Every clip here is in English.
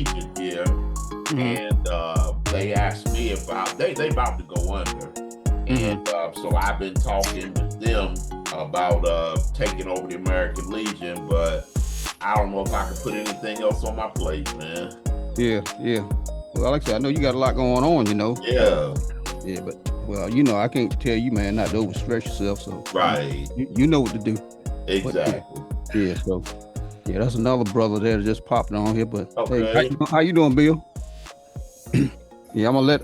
Legion here, Mm-hmm. and they asked me about they about to go under, Mm-hmm. and so I've been talking with them about taking over the American Legion, but I don't know if I can put anything else on my plate, man. Yeah, yeah. Well, like I said, I know you got a lot going on, Yeah, yeah, but well, I can't tell you, man, not to overstress yourself. So right, you know what to do. But yeah, exactly. yeah. So yeah, that's another brother there that just popped on here. But hey, Okay, how you doing, Bill? Yeah, I'm gonna let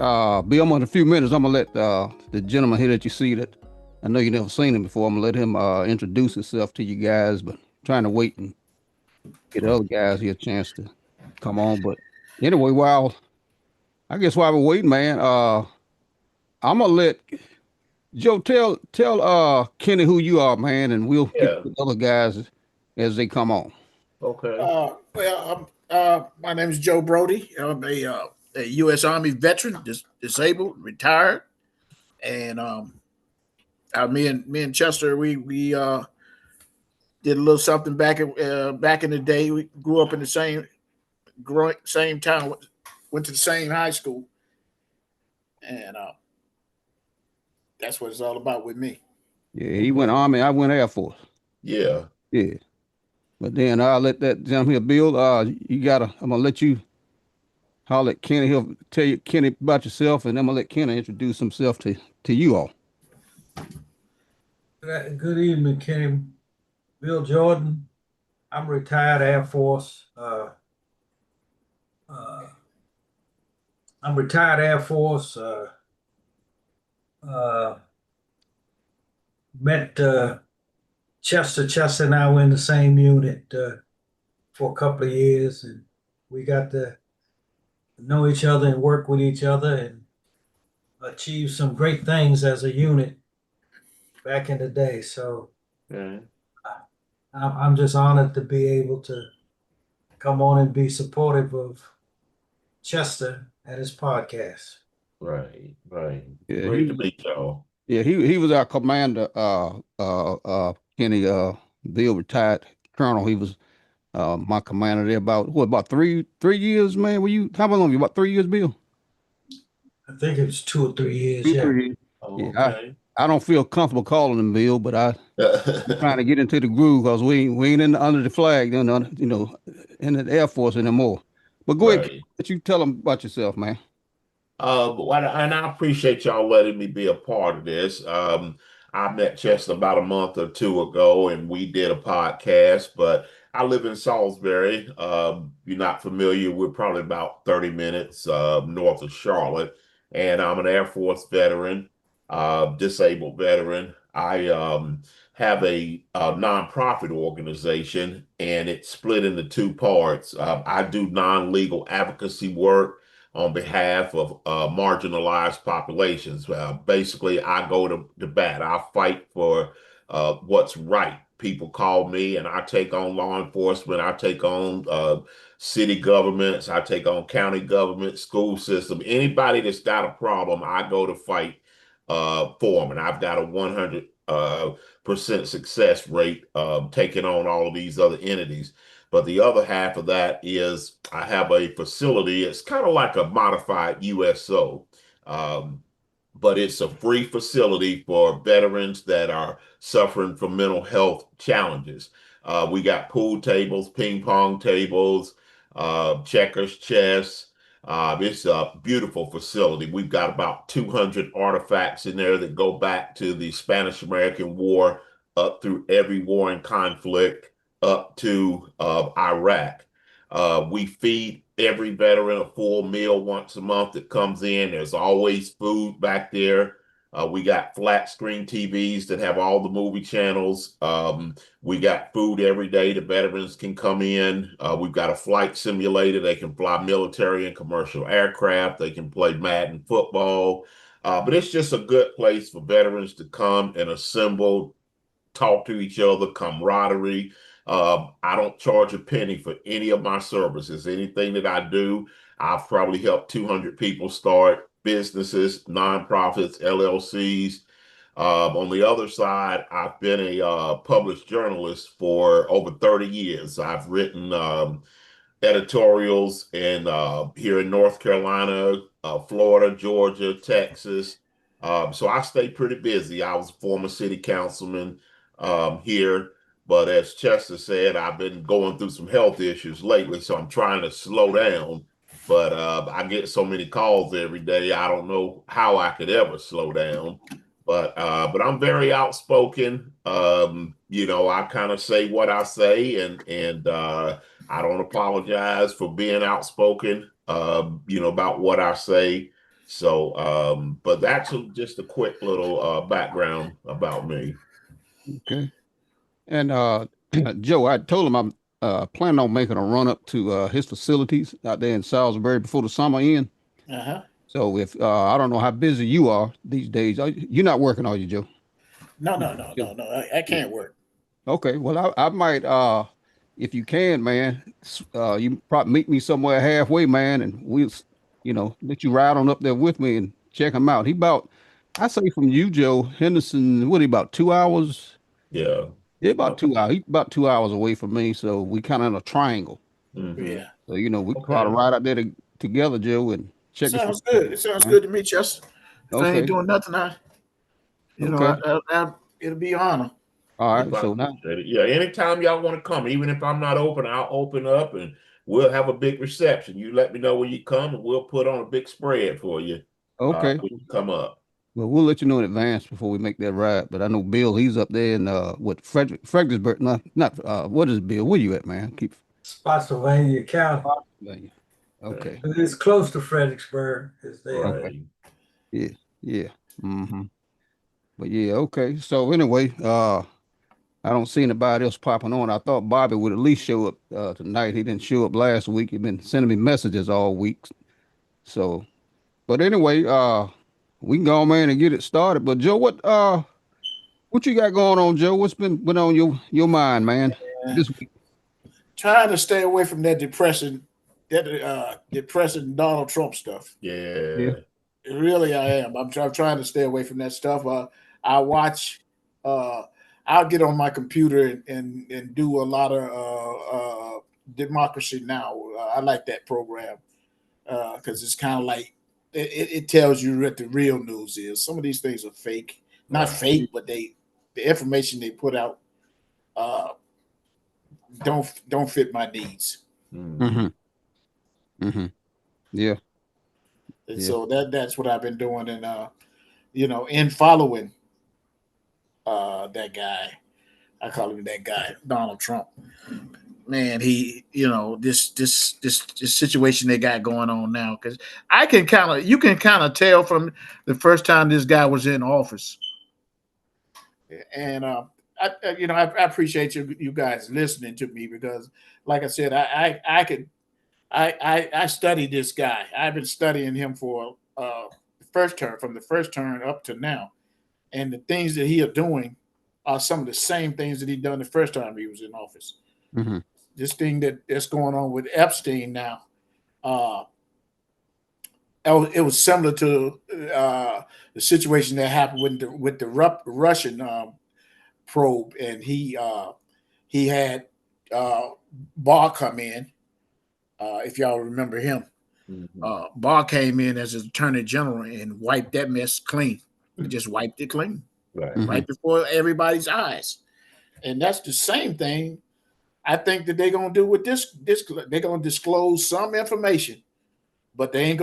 Bill. In a few minutes. I'm gonna let the gentleman here that you see that I know you never seen him before. I'm gonna let him introduce himself to you guys, but trying to wait and get the other guys here a chance to come on. But anyway, while we're waiting, man, I'm gonna let Joe tell Kenny who you are, man, and we'll get yeah, the other guys as they come on. okay, My name is Joe Brody. I'm a U.S. Army veteran, disabled, retired, and me and Chester, we did a little something back in the day. We grew up in the same town, went to the same high school, and that's what it's all about with me. Yeah, he went Army, I went Air Force. yeah. Yeah, but then I'll let that gentleman here, Bill. I'm gonna let you holler at Kenny. He'll tell you Kenny about yourself, and I'm gonna let Kenny introduce himself to you all. Good evening, Kenny. Bill Jordan. I'm retired Air Force. Uh, I'm retired Air Force. Uh, Met Chester. Chester and I were in the same unit for a couple of years, and we got to know each other and work with each other and achieve some great things as a unit back in the day. So Okay. I'm just honored to be able to come on and be supportive of Chester and his podcast. Right, right. Yeah, Great to meet y'all. he was our commander. Kenny Bill retired colonel. He was my commander there about 3 years, man. Were you how long? You about 3 years, Bill? I think it was 2 or 3 years. Two, Yeah. 3 years. Yeah, Okay. I don't feel comfortable calling him Bill, but I'm trying to get into the groove because we ain't under the flag, in the Air Force anymore. But go ahead, Right. let you tell them about yourself, man. And I appreciate y'all letting me be a part of this. I met Chester about a month or two ago, and we did a podcast. But I live in Salisbury. You're not familiar, we're probably about 30 minutes north of Charlotte, and I'm an Air Force veteran, disabled veteran. I have a nonprofit organization, and it's split into two parts. I do non-legal advocacy work on behalf of marginalized populations. Basically, I go to bat. I fight for what's right. People call me, and I take on law enforcement. I take on city governments. I take on county government, school system. Anybody that's got a problem, I go to fight for them. And I've got a 100 percent success rate taking on all of these other entities. But the other half of that is I have a facility. It's kind of like a modified USO, um, but it's a free facility for veterans that are suffering from mental health challenges. We got pool tables, ping pong tables, checkers, chess. It's a beautiful facility. We've got about 200 artifacts in there that go back to the Spanish American War up through every war and conflict up to Iraq. We feed every veteran a full meal once a month that comes in. There's always food back there. We got flat screen TVs that have all the movie channels. We got food every day. The veterans can come in. We've got a flight simulator. They can fly military and commercial aircraft. They can play Madden football. But it's just a good place for veterans to come and assemble, talk to each other, camaraderie. I don't charge a penny for any of my services. Anything that I do, I've probably helped 200 people start businesses, nonprofits, LLCs. On the other side, I've been a published journalist for over 30 years. I've written editorials in here in North Carolina, Florida, Georgia, Texas. So I stay pretty busy. I was a former city councilman here, but as Chester said, I've been going through some health issues lately, so I'm trying to slow down. But I get so many calls every day. I don't know how I could ever slow down. But I'm very outspoken. I kind of say what I say, and I don't apologize for being outspoken. About what I say. So, but that's just a quick little background about me. Okay. And Joe, I told him I'm planning on making a run up to his facilities out there in Salisbury before the summer end. Uh-huh. So if I don't know how busy you are these days. You're not working, are you, Joe? No. I can't work. Okay. Well, I might if you can, man, you probably meet me somewhere halfway, man, and we'll let you ride on up there with me and check him out. I say from you, Joe Henderson, what, he about 2 hours? Yeah. Yeah, about 2 hours. He's about 2 hours away from me, so we kind of in a triangle. Mhm. Yeah. So we Okay. probably ride out there together, Joe, and check his Sounds good. It sounds good to me, Chester. If I ain't Okay. doing nothing, Okay. it'll be an honor. All I right. So now, appreciate it. Yeah, anytime y'all want to come, even if I'm not open, I'll open up and we'll have a big reception. You let me know when you come, and we'll put on a big spread for you. okay. When you come up. Well, we'll let you know in advance before we make that ride. But I know Bill, he's up there in Fredericksburg. Not what is Bill? Where you at, man? Keep Spotsylvania County. Okay. It's close to Fredericksburg. Is there? Right. Yeah. Yeah. Mm-hmm. But yeah, okay. So anyway, I don't see anybody else popping on. I thought Bobby would at least show up tonight. He didn't show up last week. He's been sending me messages all week. So, but anyway, we can go on, man, and get it started. But Joe, what you got going on, Joe? What's been on your mind, man, this week? Trying to stay away from that depressing Donald Trump stuff. Yeah. Really, I am. I'm trying to stay away from that stuff. I watch. I'll get on my computer and do a lot of Democracy Now. I like that program because it's kind of like it tells you what the real news is. Some of these things are fake, not Right. fake, but the information they put out don't fit my needs. Mm-hmm. Mm-hmm. Yeah. And Yeah. so that's what I've been doing, and in following that guy, I call him that guy, Donald Trump. Man, he, this situation they got going on now, because you can kind of tell from the first time this guy was in office, and I appreciate you guys listening to me, because, like I said, I studied this guy. I've been studying him for from the first term up to now, and the things that he are doing are some of the same things that he done the first time he was in office. Mm-hmm. This thing that's going on with Epstein now, it was similar to the situation that happened with the Russian probe, and he had Barr come in. If y'all remember him, Barr came in as attorney general and wiped that mess clean. He just wiped it clean Right. Mm-hmm. right before everybody's eyes. And that's the same thing I think that they're gonna do with this. They're gonna disclose some information, but they're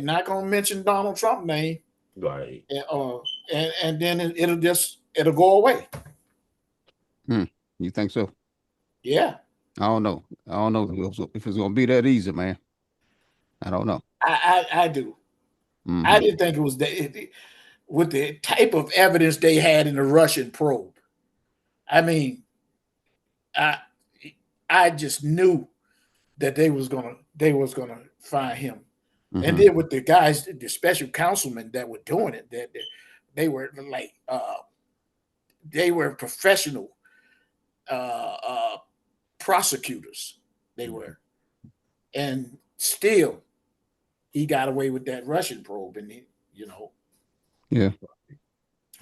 not gonna mention Donald Trump's name, Right. and then it'll go away. You think so? Yeah, I don't know if it's gonna be that easy, man. I don't know. I do. Mm-hmm. I didn't think it was with the type of evidence they had in the Russian probe. I mean, I just knew that they was gonna find him. Mm-hmm. And then with the guys, the special councilmen that were doing it, that they were like they were professional prosecutors. They were, and still he got away with that Russian probe, and Yeah.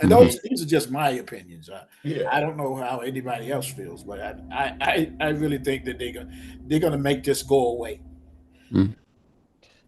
And these are just my opinions. Yeah. I don't know how anybody else feels, but I really think that they're gonna make this go away. Mhm.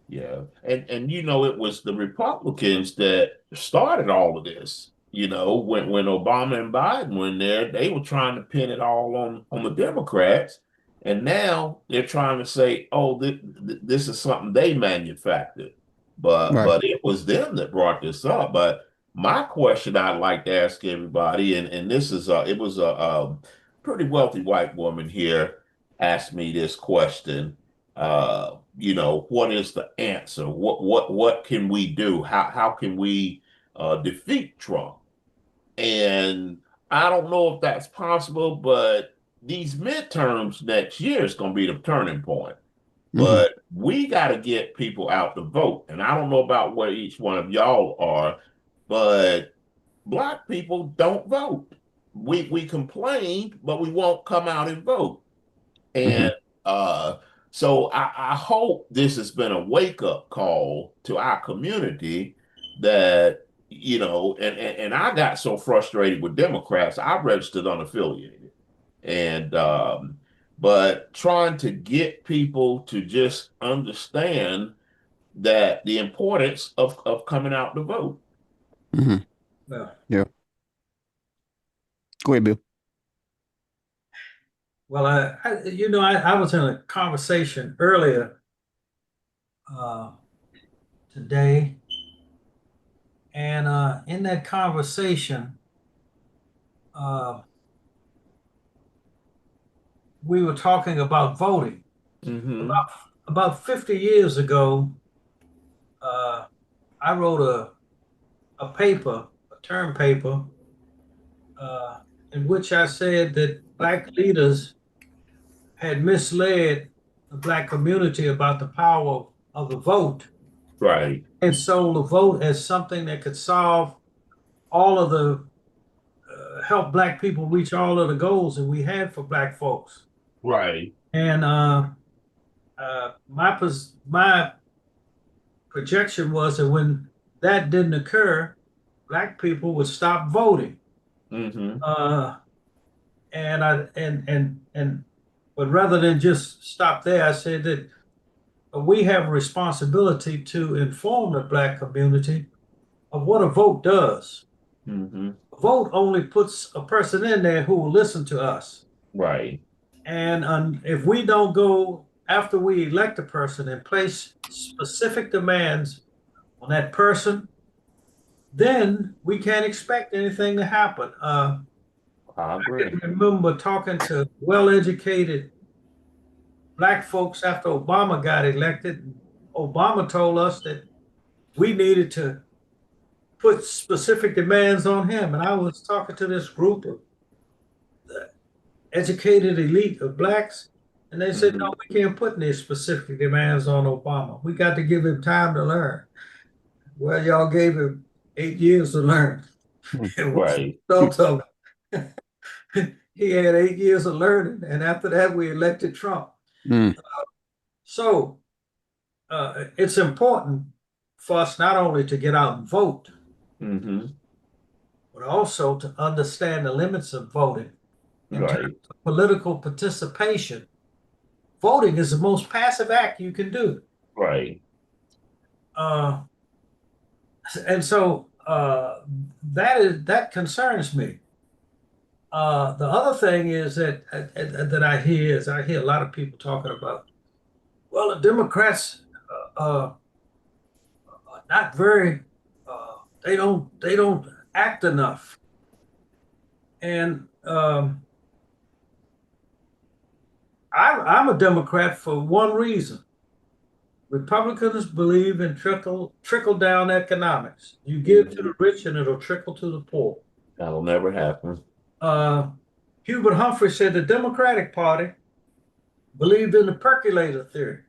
Yeah. And it was the Republicans that started all of this. When Obama and Biden were in there, they were trying to pin it all on the Democrats. And now they're trying to say, oh, this is something they manufactured. Right. But it was them that brought this up. But my question I'd like to ask everybody, and this is it was a pretty wealthy white woman here asked me this question. What is the answer? What can we do? How can we defeat Trump? And I don't know if that's possible, but these midterms next year is going to be the turning point. Mhm. But we got to get people out to vote. And I don't know about where each one of y'all are, but Black people don't vote. We complain, but we won't come out and vote. Mhm. And so I hope this has been a wake-up call to our community that, and I got so frustrated with Democrats, I registered unaffiliated. And but trying to get people to just understand that the importance of coming out to vote. Mhm. Well, Yeah. Go ahead, Bill. well, I was in a conversation earlier today, and in that conversation, uh, we were talking about voting. Mm-hmm. About 50 years ago, I wrote a paper, a term paper, in which I said that Black leaders had misled the Black community about the power of the vote Right. and sold the vote as something that could solve all of the help Black people reach all of the goals that we had for Black folks. Right. And my projection was that when that didn't occur, Black people would stop voting. Mm-hmm. And I and but rather than just stop there, I said that we have a responsibility to inform the Black community of what a vote does. Mm-hmm. A vote only puts a person in there who will listen to us. Right. And if we don't go after we elect a person and place specific demands on that person, then we can't expect anything to happen. I I agree. can remember talking to well-educated Black folks after Obama got elected. Obama told us that we needed to put specific demands on him. And I was talking to this group of educated elite of Blacks, and they said, Mm-hmm. no, we can't put any specific demands on Obama. We got to give him time to learn. Well, y'all gave him 8 years to learn. And what's the Right. result of it? He had 8 years of learning, and after that, we elected Trump. Mm. So it's important for us not only to get out and vote, Mm-hmm. but also to understand the limits of voting. In terms Right. of political participation, voting is the most passive act you can do. Right. And so that concerns me. The other thing is that I hear a lot of people talking about, well, the Democrats are not very they don't act enough. And I'm a Democrat for one reason. Republicans believe in trickle down economics. You give to the rich and it'll trickle to the poor. That'll never happen. Hubert Humphrey said the Democratic Party believed in the percolator theory.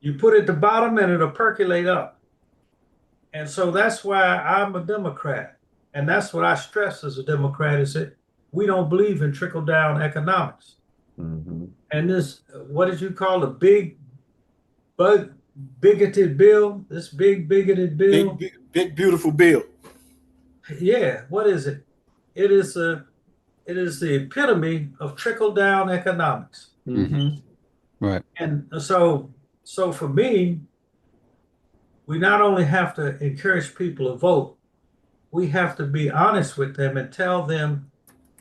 You put it at the bottom and it'll percolate up. And so that's why I'm a Democrat. And that's what I stress as a Democrat is that we don't believe in trickle down economics. Mm-hmm. And this, what did you call the bigoted bill? This big bigoted bill? Big beautiful bill. yeah, what is it? It is the epitome of trickle down economics. Mhm. Right. And so for me, we not only have to encourage people to vote, we have to be honest with them and tell them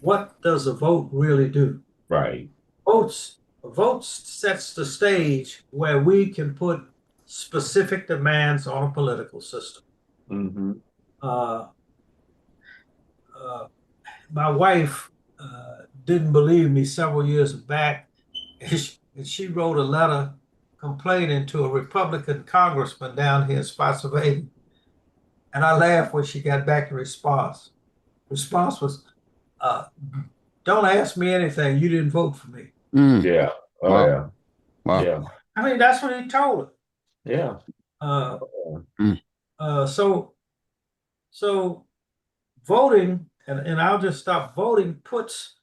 what does a vote really do. Right. Votes sets the stage where we can put specific demands on a political system. Mhm. Uh, uh, my wife didn't believe me several years back, and she wrote a letter complaining to a Republican congressman down here in Spotsylvania. And I laughed when she got back in response. Response was, uh, "Don't ask me anything. You didn't vote for me." Mm. Yeah. Oh Wow. yeah. Wow. Yeah. I mean, that's what he told her. Yeah. Uh, Mm. so voting, and I'll just stop. Voting puts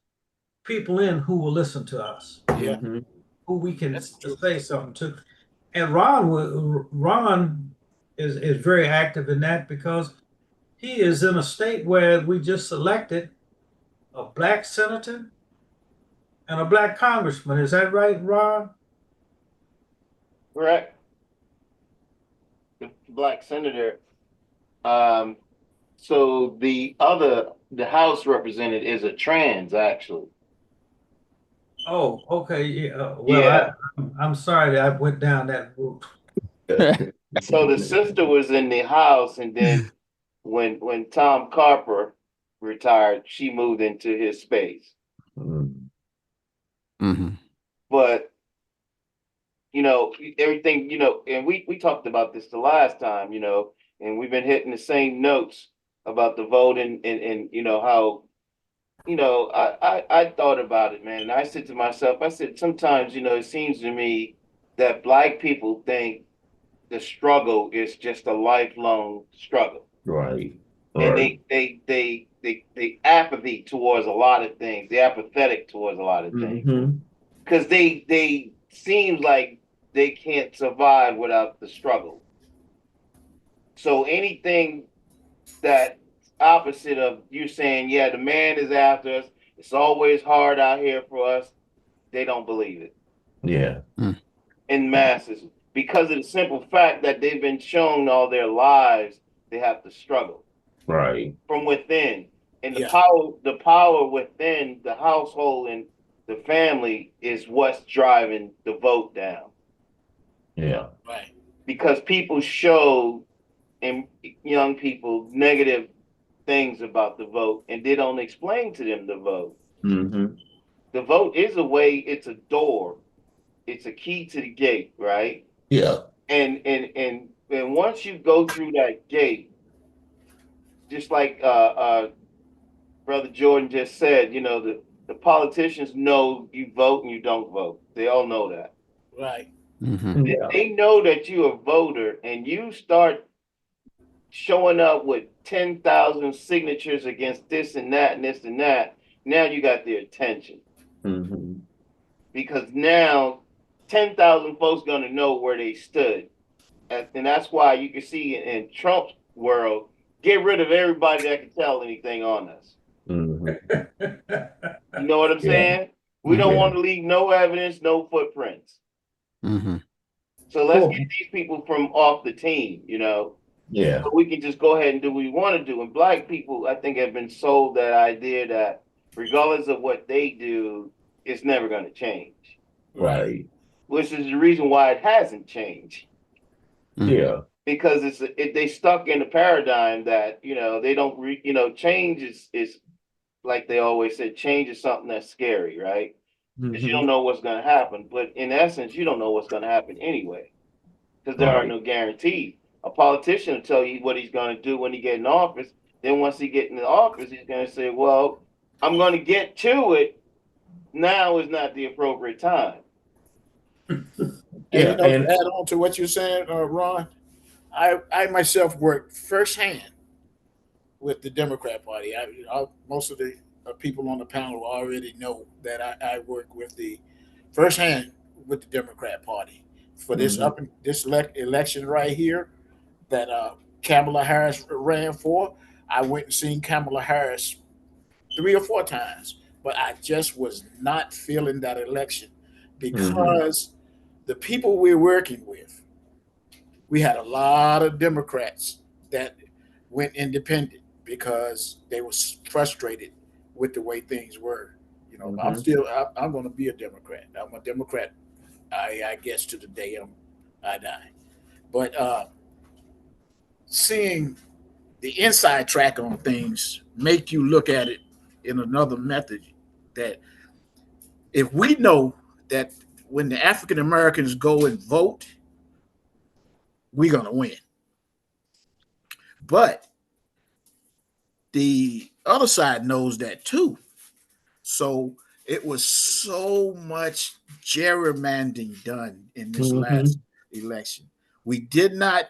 people in who will listen to us, Yeah, Mhm. who we can that's true. say something to. And Ron is very active in that because he is in a state where we just elected a black senator and a black congressman. Is that right, Ron? Correct. The black senator. Um, so the House representative is a trans, actually. Oh, okay. Yeah. Yeah. I'm sorry that I went down that route. So the sister was in the House, and then when Tom Carper retired, she moved into his space. Mhm. Mm-hmm. But everything, and we talked about this the last time, and we've been hitting the same notes about the vote and how I thought about it, man. And I said to myself, I said, sometimes, it seems to me that black people think the struggle is just a lifelong struggle. Right. And Right. they apathy towards a lot of things. They're apathetic towards a lot of things. Mhm. Because they seem like they can't survive without the struggle. So anything that opposite of you saying, yeah, the man is after us, it's always hard out here for us, they don't believe it Yeah. in masses because of the simple fact that they've been shown all their lives they have to struggle Right. from within. And Yeah, the power within the household and the family is what's driving the vote down. Yeah. right. Because people show and young people negative things about the vote and they don't explain to them the vote. Mhm. The vote is a way, it's a door, it's a key to the gate, right? Yeah. And once you go through that gate, just like Brother Jordan just said, the politicians know you vote and you don't vote. They all know that. Right. Mm-hmm. Yeah. They know that you're a voter and you start showing up with 10,000 signatures against this and that and this and that. Now you got their attention Mhm. because now 10,000 folks gonna know where they stood. And that's why you can see in Trump's world, get rid of everybody that can tell anything on us. Mhm. You know what I'm Yeah. saying? We don't Yeah. want to leave no evidence, no footprints. Mm-hmm. So let's Cool. get these people from off the team, Yeah. so we can just go ahead and do what we want to do. And black people, I think, have been sold that idea that regardless of what they do, it's never going to change, Right. which is the reason why it hasn't changed. Yeah. Because they stuck in the paradigm that they don't change is like they always said, change is something that's scary, right? Because you don't Mhm. know what's going to happen, but in essence, you don't know what's going to happen anyway, because there are Right. no guarantees. A politician will tell you what he's going to do when he get in office. Then once he get in the office, he's going to say, "Well, I'm going to get to it. Now is not the appropriate time." And Yeah. to And add on to what you're saying, Ron, I myself worked firsthand with the Democrat Party. Most of the people on the panel already know that I work with the firsthand with the Democrat Party for this Mhm. election right here that Kamala Harris ran for. I went and seen Kamala Harris 3 or 4 times, but I just was not feeling that election because the people we're working with, we had a lot of Democrats that went independent because they were frustrated with the way things were. You know, I'm going to be a Democrat. I'm a Democrat, I guess, to the day I die. But seeing the inside track on things make you look at it in another method, that if we know that when the African Americans go and vote, we're going to win. But the other side knows that too. So it was so much gerrymandering done in this last election. We did not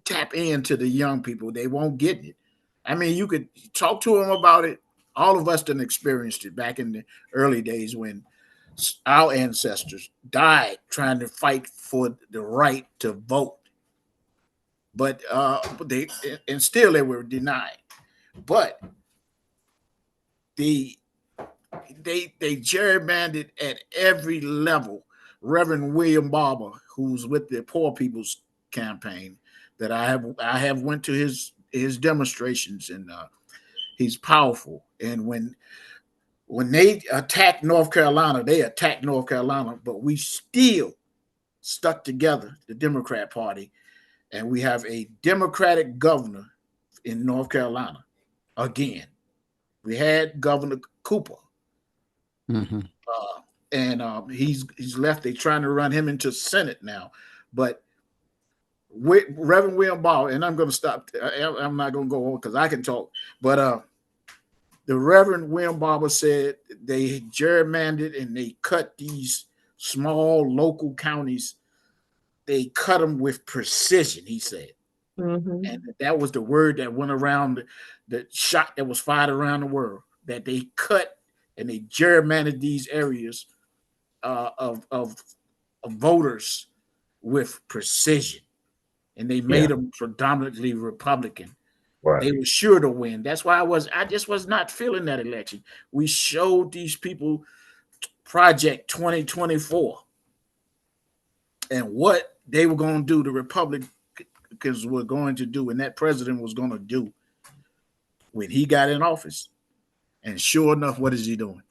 tap into the young people. They won't get it. I mean, you could talk to them about it. All of us done experienced it back in the early days when our ancestors died trying to fight for the right to vote. But they were denied. But they gerrymandered at every level. Reverend William Barber, who's with the Poor People's Campaign, that I have went to his demonstrations, and he's powerful. And when they attacked North Carolina, but we still stuck together, the Democrat Party, and we have a Democratic governor in North Carolina again. We had Governor Cooper, and he's left. They're trying to run him into Senate now, but Reverend William Barber, and I'm going to stop. I'm not going to go on because I can talk, but the Reverend William Barber said they gerrymandered and they cut these small local counties. They cut them with precision, he said. And that was the word that went around, the shot that was fired around the world, that they cut and they gerrymandered these areas of voters with precision. And they made them predominantly Republican. Right. They were sure to win. That's why I just was not feeling that election. We showed these people Project 2024 and what they were going to do, the Republicans were going to do, and that president was going to do when he got in office. And sure enough, what is he doing?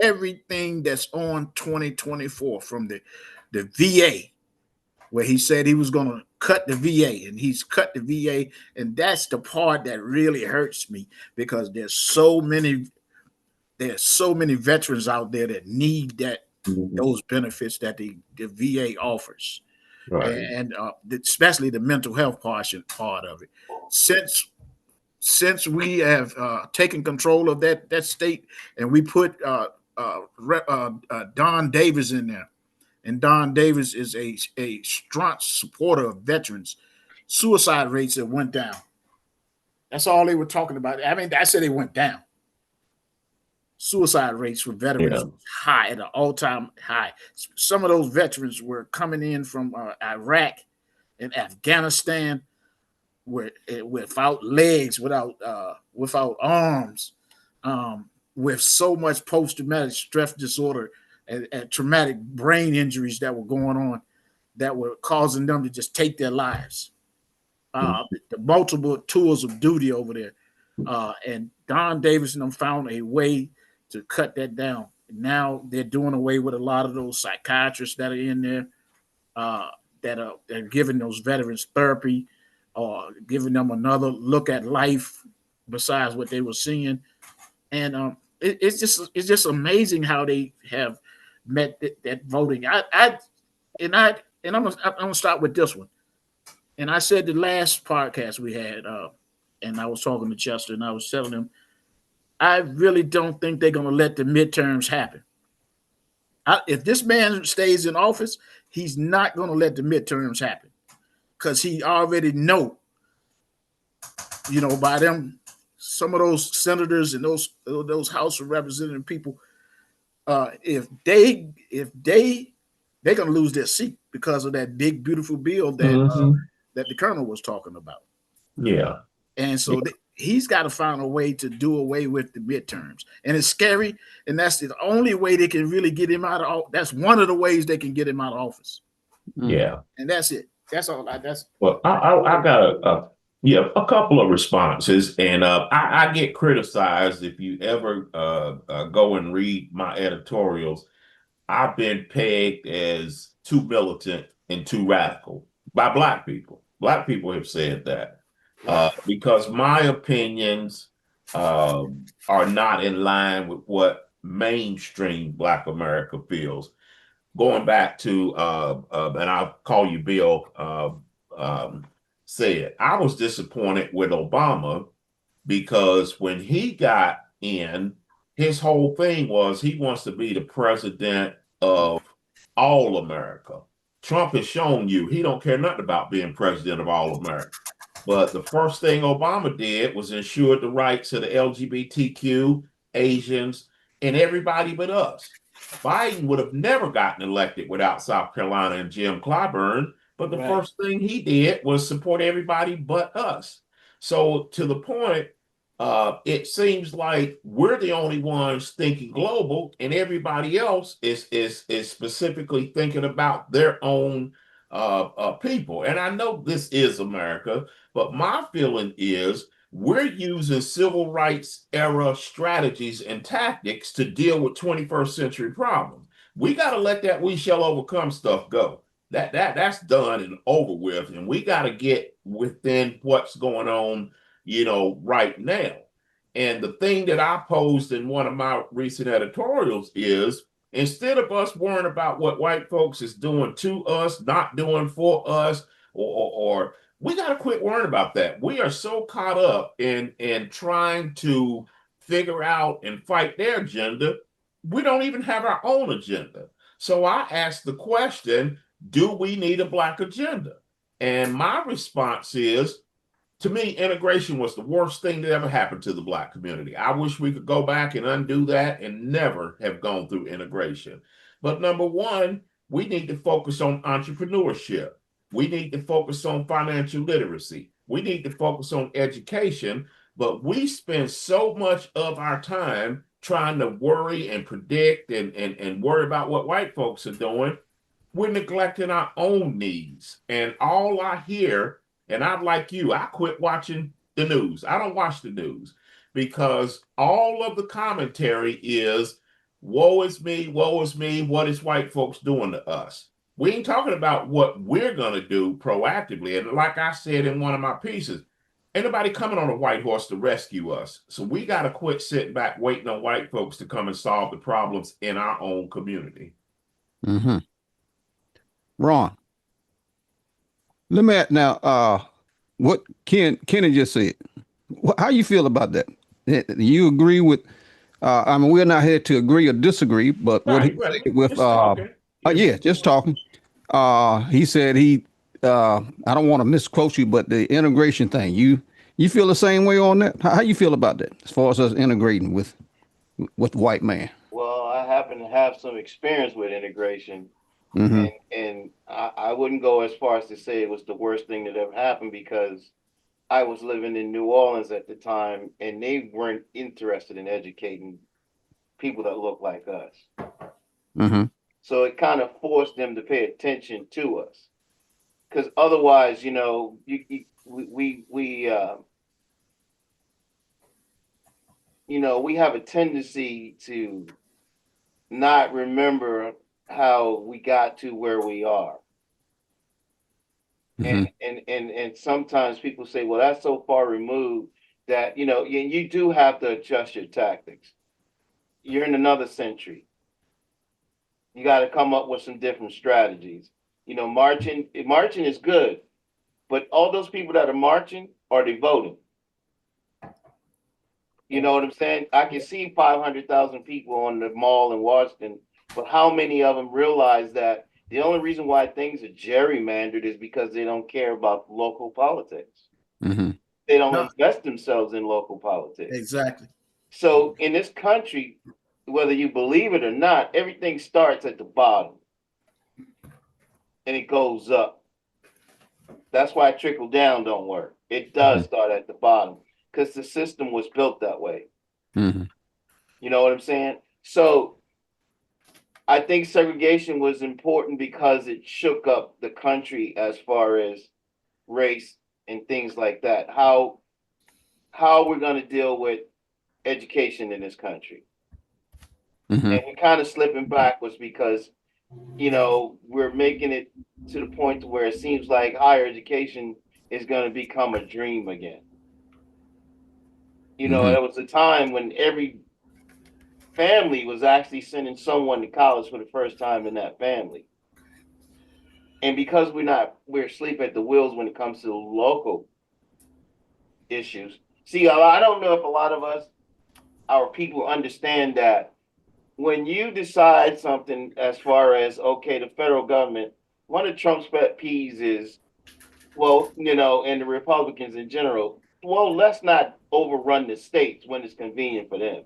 Everything that's on 2024, from the VA, where he said he was going to cut the VA, and he's cut the VA. And that's the part that really hurts me, because there's so many veterans out there that need those benefits that the VA offers. Right. And especially the mental health part of it. Since we have taken control of that state, and we put Don Davis in there, and Don Davis is a staunch supporter of veterans, suicide rates that went down. That's all they were talking about. I mean, I said they went down. Suicide rates for veterans was high, at an all-time high. Some of those veterans were coming in from Iraq and Afghanistan without legs, without arms, with so much post-traumatic stress disorder and traumatic brain injuries that were going on, that were causing them to just take their lives. The multiple tours of duty over there. And Don Davis and them found a way to cut that down. Now they're doing away with a lot of those psychiatrists that are in there, that are giving those veterans therapy, or giving them another look at life besides what they were seeing. And it's just amazing how they have met that voting. I'm gonna start with this one. And I said the last podcast we had, and I was talking to Chester, and I was telling him, I really don't think they're going to let the midterms happen. If this man stays in office, he's not going to let the midterms happen, because he already know, by them, some of those senators and those House of Representative people, if they're going to lose their seat because of that big beautiful bill that that the colonel was talking about. Yeah. And so he's got to find a way to do away with the midterms. And it's scary. And that's the only way they can really get him out of office. That's one of the ways they can get him out of office. Yeah. And that's it. That's all. That's Well, I got a couple of responses, and I get criticized if you ever go and read my editorials. I've been pegged as too militant and too radical by Black people. Black people have said that because my opinions are not in line with what mainstream Black America feels. Going back to, and I'll call you Bill, said, I was disappointed with Obama because when he got in, his whole thing was he wants to be the president of all America. Trump has shown you he don't care nothing about being president of all America. But the first thing Obama did was ensure the rights of the LGBTQ, Asians, and everybody but us. Biden would have never gotten elected without South Carolina and Jim Clyburn, but the first thing he did was support everybody but us. So to the point, it seems like we're the only ones thinking global, and everybody else is specifically thinking about their own people. And I know this is America, but my feeling is we're using civil rights era strategies and tactics to deal with 21st century problems. We got to let that we shall overcome stuff go. That's done and over with, and we got to get within what's going on, right now. And the thing that I posed in one of my recent editorials is instead of us worrying about what white folks is doing to us, not doing for us, or we got to quit worrying about that. We are so caught up in trying to figure out and fight their agenda, we don't even have our own agenda. So I asked the question, do we need a Black agenda? And my response is, to me, integration was the worst thing that ever happened to the Black community. I wish we could go back and undo that and never have gone through integration. But number one, we need to focus on entrepreneurship. We need to focus on financial literacy. We need to focus on education, but we spend so much of our time trying to worry and predict and worry about what white folks are doing. We're neglecting our own needs. And all I hear, and I'm like you, I quit watching the news. I don't watch the news because all of the commentary is, woe is me, what is white folks doing to us? We ain't talking about what we're going to do proactively. And like I said in one of my pieces, ain't nobody coming on a white horse to rescue us. So we got to quit sitting back waiting on white folks to come and solve the problems in our own community. Mm-hmm. Ron, let me ask now, what Kenny just said. How you feel about that? You agree with, I mean, we're not here to agree or disagree, but what he said with, just talking. He said I don't want to misquote you, but the integration thing, you feel the same way on that? How you feel about that as far as us integrating with the white man? Well, I happen to have some experience with integration. Mm-hmm. And I wouldn't go as far as to say it was the worst thing that ever happened because I was living in New Orleans at the time and they weren't interested in educating people that look like us. Mm-hmm. So it kind of forced them to pay attention to us because otherwise, we have a tendency to not remember how we got to where we are. Mm-hmm. And sometimes people say, well, that's so far removed that, you do have to adjust your tactics. You're in another century. You got to come up with some different strategies. Marching is good, but all those people that are marching, are they voting? You know what I'm saying? I can see 500,000 people on the mall in Washington, but how many of them realize that the only reason why things are gerrymandered is because they don't care about local politics. Mm-hmm. They don't invest themselves in local politics. Exactly. So in this country, whether you believe it or not, everything starts at the bottom and it goes up. That's why trickle down don't work. It does start at the bottom because the system was built that way. Mm-hmm. You know what I'm saying? So I think segregation was important because it shook up the country as far as race and things like that. How we're going to deal with education in this country. Mm-hmm. And we're kind of slipping backwards because, you know, we're making it to the point to where it seems like higher education is going to become a dream again. You know, Mhm. there was a time when every family was actually sending someone to college for the first time in that family. And because we're asleep at the wheels when it comes to local issues. See, I don't know if a lot of us, our people, understand that when you decide something as far as, okay, the federal government, one of Trump's pet peeves is, well, you know, and the Republicans in general, well, let's not overrun the states when it's convenient for them.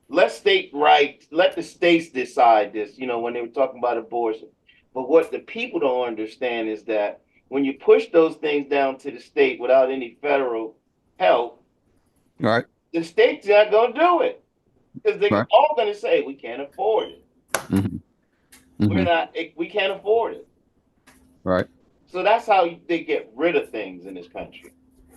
Let the states decide this, you know, when they were talking about abortion. But what the people don't understand is that when you push those things down to the state without any federal help, Right. the state's not going to do it because they're Right. all going to say, we can't afford it. Mm-hmm. We can't afford it. Right. So that's how they get rid of things in this country.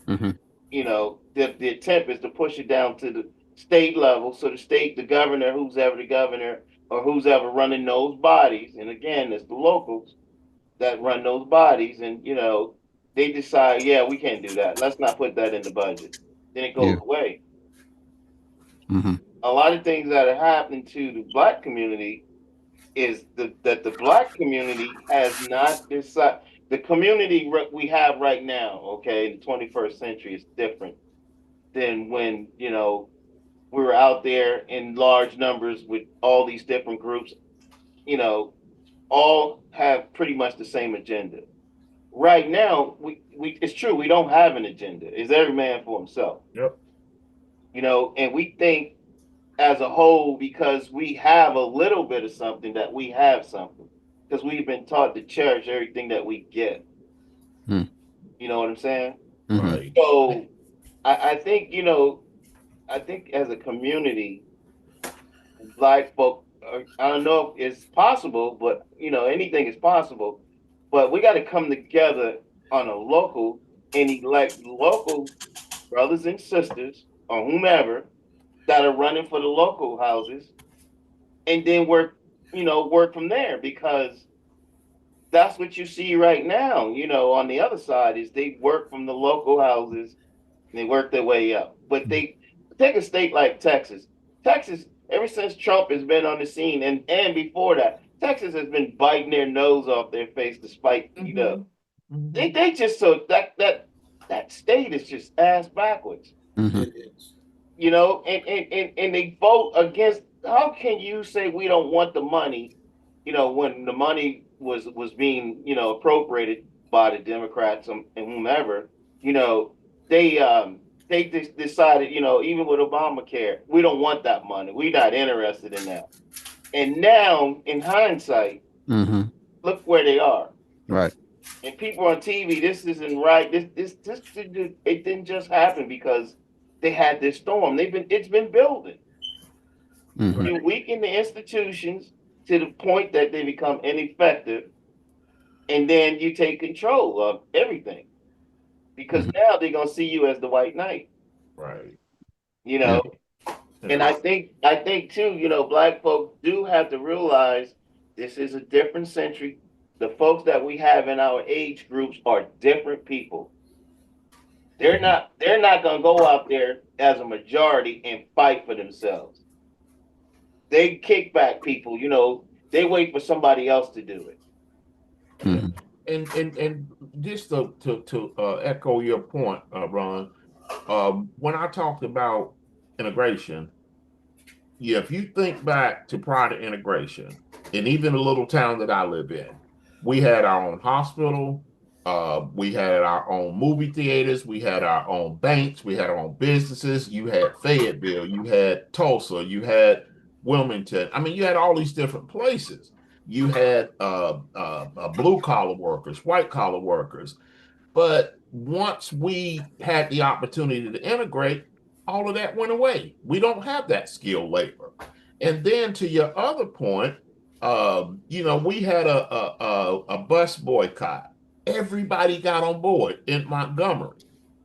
Mm-hmm. You know, the attempt is to push it down to the state level. So the governor, who's ever the governor or who's ever running those bodies, and again, it's the locals that run those bodies, and you know, they decide, yeah, we can't do that. Let's not put that in the budget. Then it goes Yeah. away. Mm-hmm. A lot of things that are happening to the black community is that the black community has not decided. The community we have right now, okay, in the 21st century is different than when, you know, we were out there in large numbers with all these different groups, you know, all have pretty much the same agenda. Right now, we it's true, we don't have an agenda. It's every man for himself. Yep. You know, and we think as a whole because we have a little bit of something that we have something because we've been taught to cherish everything that we get. Hmm. You know what I'm saying? Mm-hmm. Right. So I think, you know, I think as a community, black folk, I don't know if it's possible, but you know, anything is possible. But we got to come together on a local and elect local brothers and sisters or whomever that are running for the local houses, and then work from there because that's what you see right now. You know, on the other side is they work from the local houses and they work their way up. But they take a state like Texas. Texas, ever since Trump has been on the scene, and before that, Texas has been biting their nose off their face despite you know they just so that state is just ass backwards. Mm-hmm. It is. You know, and they vote against. How can you say we don't want the money? You know, when the money was being appropriated by the Democrats and whomever, you know, they decided, you know, even with Obamacare, we don't want that money. We're not interested in that. And now, in hindsight, Mm-hmm. look where they are. Right. And people on TV, this isn't right. This it didn't just happen because they had this storm. It's been building. Mm-hmm. You weaken the institutions to the point that they become ineffective, and then you take control of everything. Because now they're gonna see you as the white knight, Right. you know. And I think too, you know, black folks do have to realize this is a different century. The folks that we have in our age groups are different people. They're not gonna go out there as a majority and fight for themselves. They kick back people, you know, they wait for somebody else to do it. Mm-hmm. And just to echo your point, Ron, when I talked about integration, yeah, if you think back to prior to integration, and even the little town that I live in, we had our own hospital, we had our own movie theaters, we had our own banks, we had our own businesses. You had Fayetteville, you had Tulsa, you had Wilmington. I mean, you had all these different places. You had blue collar workers, white collar workers. But once we had the opportunity to integrate, all of that went away. We don't have that skilled labor. And then to your other point, we had a bus boycott. Everybody got on board in Montgomery.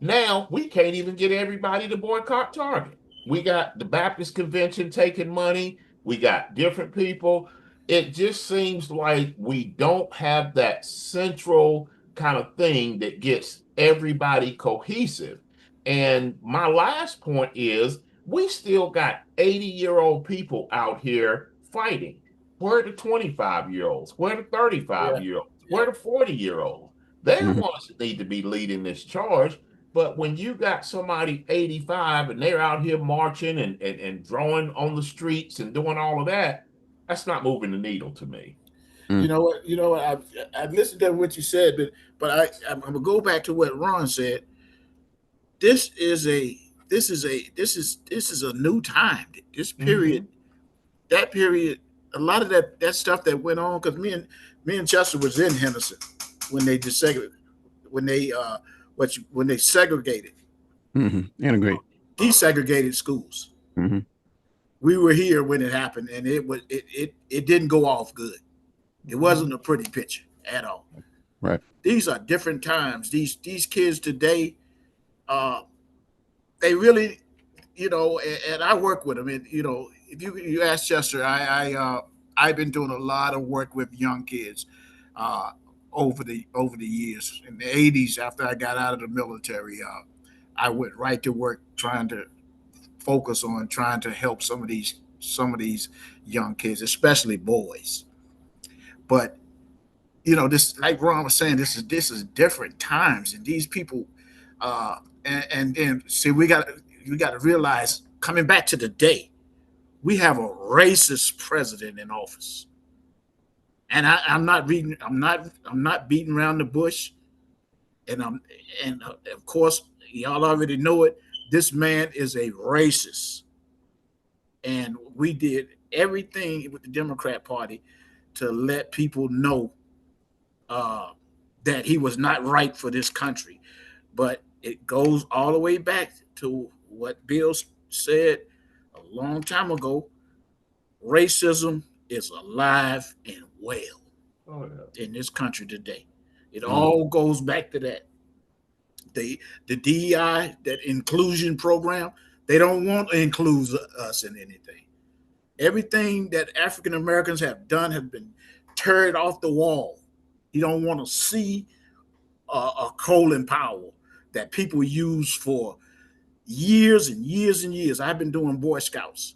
Now we can't even get everybody to boycott Target. We got the Baptist Convention taking money. We got different people. It just seems like we don't have that central kind of thing that gets everybody cohesive. And my last point is we still got 80-year-old people out here fighting. Where are the 25-year-olds? Where are the 35-year-olds? Where are the 40-year-olds? They're the ones that need to be leading this charge. But when you got somebody 85 and they're out here marching and drawing on the streets and doing all of that, that's not moving the needle to me. You know what? You know what? I listened to what you said, but I'm gonna go back to what Ron said. This is a new time. This period, that period, a lot of that stuff that went on, because me and Chester was in Henderson when they desegregated, when they segregated, Integrate. desegregated schools. Mm-hmm. We were here when it happened, and it didn't go off good. It wasn't a pretty picture at all. Right. These are different times. These kids today, they really, and I work with them. And if you ask Chester, I've been doing a lot of work with young kids over the years. In the 80s, after I got out of the military, I went right to work trying to focus on trying to help some of these young kids, especially boys. But this, like Ron was saying, this is different times, and these people, and see, we got to realize, coming back to the day, we have a racist president in office, and I'm not beating around the bush, and of course y'all already know it. This man is a racist, and we did everything with the Democrat Party to let people know that he was not right for this country. But it goes all the way back to what Bill said a long time ago. Racism is alive and well in this country today. It all goes back to that. The DEI, that inclusion program, they don't want to include us in anything. Everything that African Americans have done has been turned off the wall. You don't want to see a Colin Powell that people use for years and years and years. I've been doing Boy Scouts.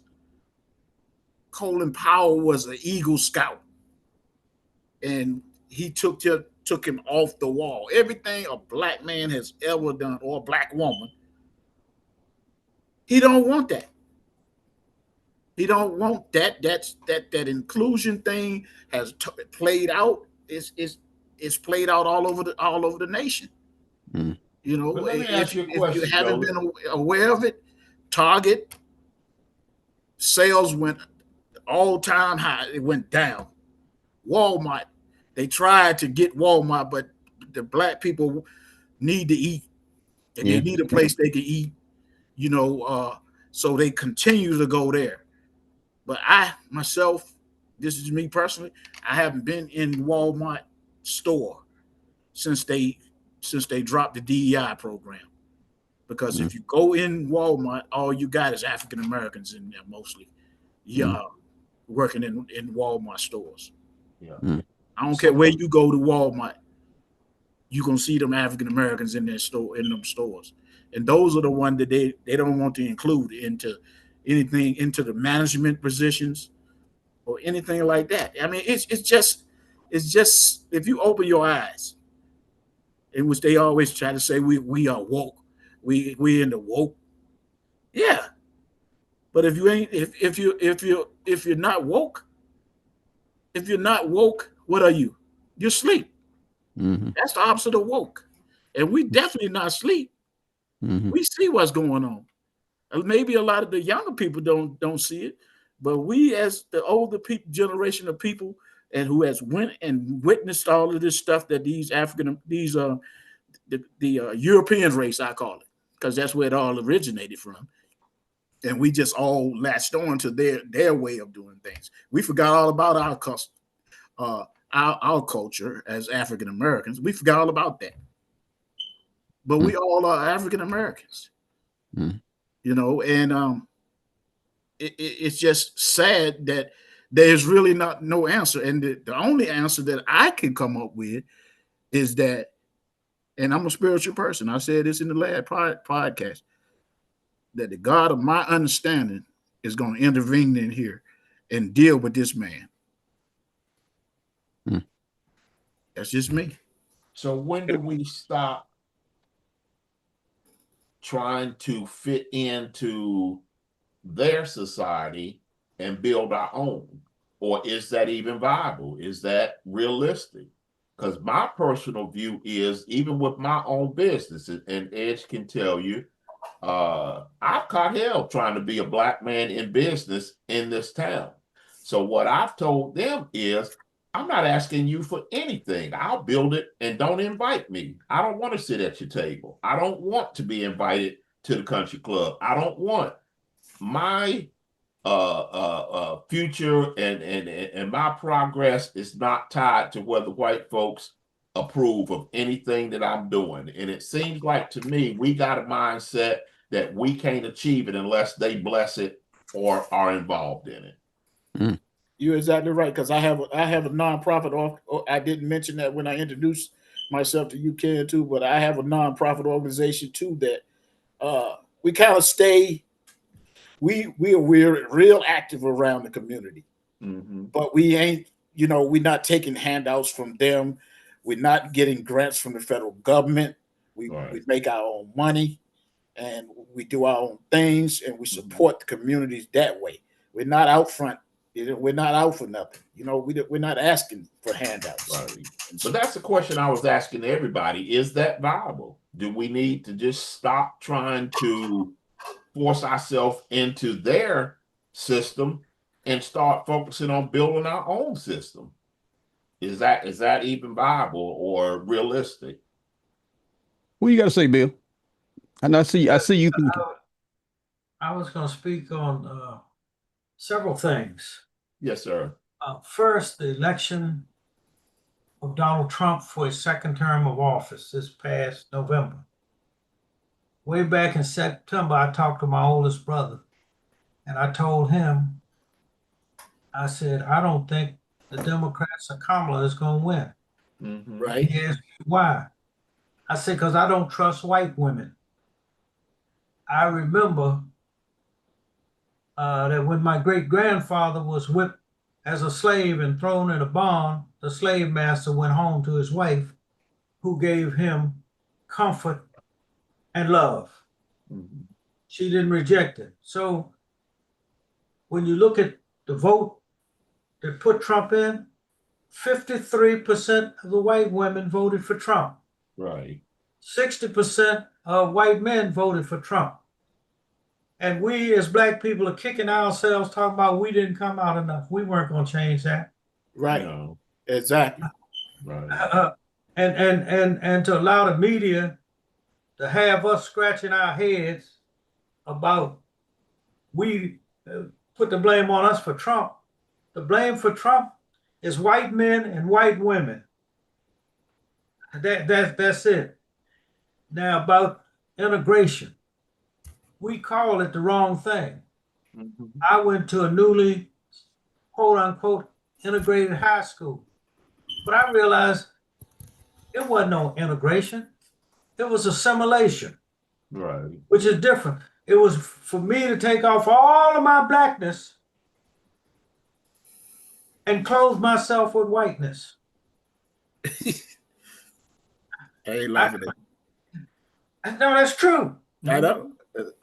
Colin Powell was an Eagle Scout, and he took him off the wall. Everything a black man has ever done, or a black woman, he don't want that. He don't want that. That inclusion thing has played out. It's played out all over the nation. But let me ask you a if question, you haven't Joe. been aware of it, Target sales went all-time high. It went down. Walmart, they tried to get Walmart, but the black people need to eat, and they need a place they can eat. So they continue to go there. But I myself, this is me personally, I haven't been in Walmart store since they dropped the DEI program. Because if you go in Walmart, all you got is African Americans in there mostly. Working in Walmart stores. I don't care where you go to Walmart, you're gonna see them African Americans in them stores. And those are the ones that they don't want to include into anything, into the management positions or anything like that. I mean, it's just if you open your eyes, in which they always try to say we are woke, we in the woke. Yeah. But if you ain't if you're not woke, what are you? You're asleep. That's the opposite of woke. And we definitely not asleep. We see what's going on. Maybe a lot of the younger people don't see it, but we, as the older generation of people, and who has went and witnessed all of this stuff that these the European race, I call it, because that's where it all originated from. And we just all latched on to their way of doing things. We forgot all about our custom, our culture as African Americans. We forgot all about that. But we all are African Americans, you know, and it's just sad that there's really no answer. And the only answer that I can come up with is that, and I'm a spiritual person, I said this in the last podcast, that the God of my understanding is going to intervene in here and deal with this man. That's just me. So when do we stop trying to fit into their society and build our own? Or is that even viable? Is that realistic? Because my personal view is, even with my own business, and Edge can tell you, I've caught hell trying to be a Black man in business in this town. So what I've told them is, I'm not asking you for anything. I'll build it, and don't invite me. I don't want to sit at your table. I don't want to be invited to the country club. I don't want my future and my progress is not tied to whether white folks approve of anything that I'm doing. And it seems like, to me, we got a mindset that we can't achieve it unless they bless it or are involved in it. You're exactly right, because I have a nonprofit. I didn't mention that when I introduced myself to you, Ken, too, but I have a nonprofit organization too that we kind of stay. We're real active around the community, but we ain't. You know, we're not taking handouts from them. We're not getting grants from the federal government. We make our own money, and we do our own things, and we support the communities that way. We're not out front. We're not out for nothing. You know, we're not asking for handouts. Right. So that's the question I was asking everybody. Is that viable? Do we need to just stop trying to force ourselves into their system and start focusing on building our own system? Is that even viable or realistic? What you got to say, Bill? And I see you thinking. I was going to speak on several things. Yes, sir. First, the election of Donald Trump for his second term of office this past November. Way back in September, I talked to my oldest brother, and I told him, I said, I don't think the Democrats or Kamala is going to win. Right? He asked me why. I said, because I don't trust white women. I remember that when my great-grandfather was whipped as a slave and thrown in a barn, the slave master went home to his wife, who gave him comfort and love. She didn't reject it. So when you look at the vote that put Trump in, 53% of the white women voted for Trump. Right. 60% of white men voted for Trump. And we as Black people are kicking ourselves, talking about we didn't come out enough. We weren't going to change that. Right. No. Exactly. Right. And to allow the media to have us scratching our heads about we put the blame on us for Trump. The blame for Trump is white men and white women. That's it. Now about integration. We call it the wrong thing. I went to a newly, quote unquote, integrated high school. But I realized it wasn't no integration. It was assimilation. Right. Which is different. It was for me to take off all of my Blackness and clothe myself with whiteness. I ain't laughing at No, that's true. you. I know.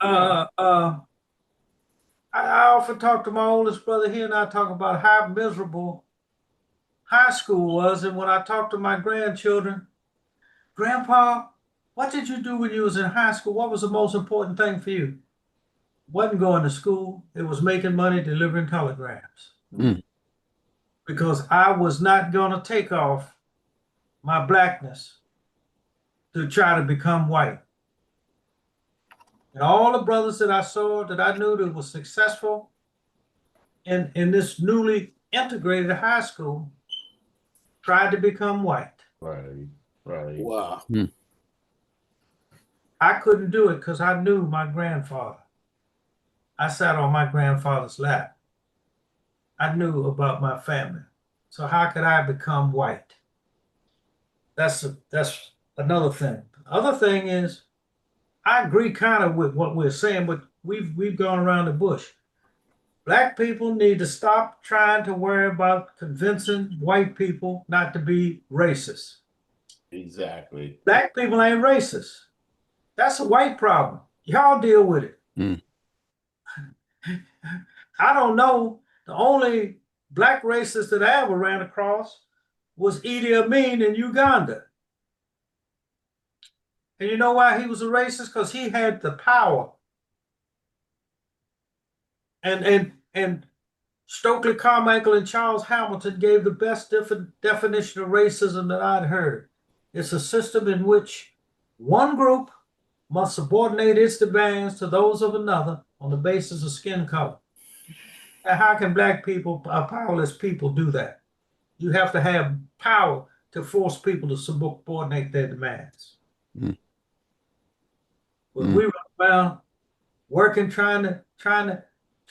I often talk to my oldest brother. He and I talk about how miserable high school was. And when I talk to my grandchildren, Grandpa, what did you do when you was in high school? What was the most important thing for you? Wasn't going to school. It was making money delivering telegrams. Because I was not going to take off my Blackness to try to become white. And all the brothers that I saw that I knew that was successful in this newly integrated high school tried to become white. Right. Right. Wow. I couldn't do it because I knew my grandfather. I sat on my grandfather's lap. I knew about my family. So how could I become white? That's another thing. The other thing is, I agree kind of with what we're saying, but we've gone around the bush. Black people need to stop trying to worry about convincing white people not to be racist. Exactly. Black people ain't racist. That's a white problem. Y'all deal with it. I don't know. The only black racist that I ever ran across was Idi Amin in Uganda. And you know why he was a racist? Because he had the power. And Stokely Carmichael and Charles Hamilton gave the best definition of racism that I'd heard. It's a system in which one group must subordinate its demands to those of another on the basis of skin color. And how can black people, powerless people, do that? You have to have power to force people to subordinate their demands. When we run around working, trying,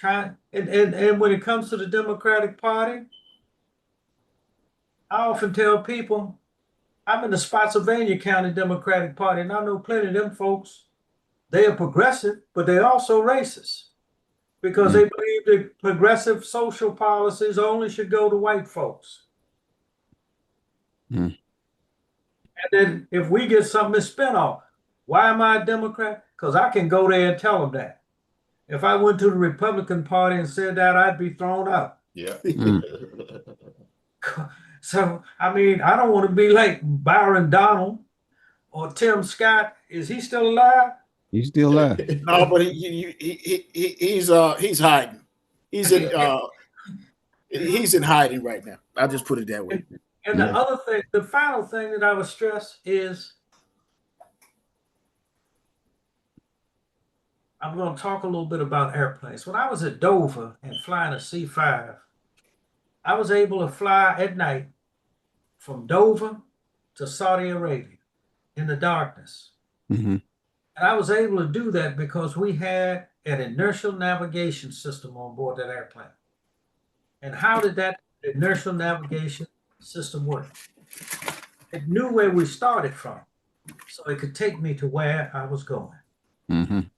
and when it comes to the Democratic Party, I often tell people, I'm in the Spotsylvania County Democratic Party, and I know plenty of them folks. They are progressive, but they're also racist because they believe that progressive social policies only should go to white folks. And then if we get something to spin off, why am I a Democrat? Because I can go there and tell them that. If I went to the Republican Party and said that, I'd be thrown out. Yeah. So, I mean, I don't want to be like Byron Donald or Tim Scott. Is he still alive? He's still alive. No, but he's hiding. He's in hiding right now. I'll just put it that way. And the other thing, the final thing that I would stress is I'm going to talk a little bit about airplanes. When I was at Dover and flying a C-5, I was able to fly at night from Dover to Saudi Arabia in the darkness. And I was able to do that because we had an inertial navigation system on board that airplane. And how did that inertial navigation system work? It knew where we started from, so it could take me to where I was going. And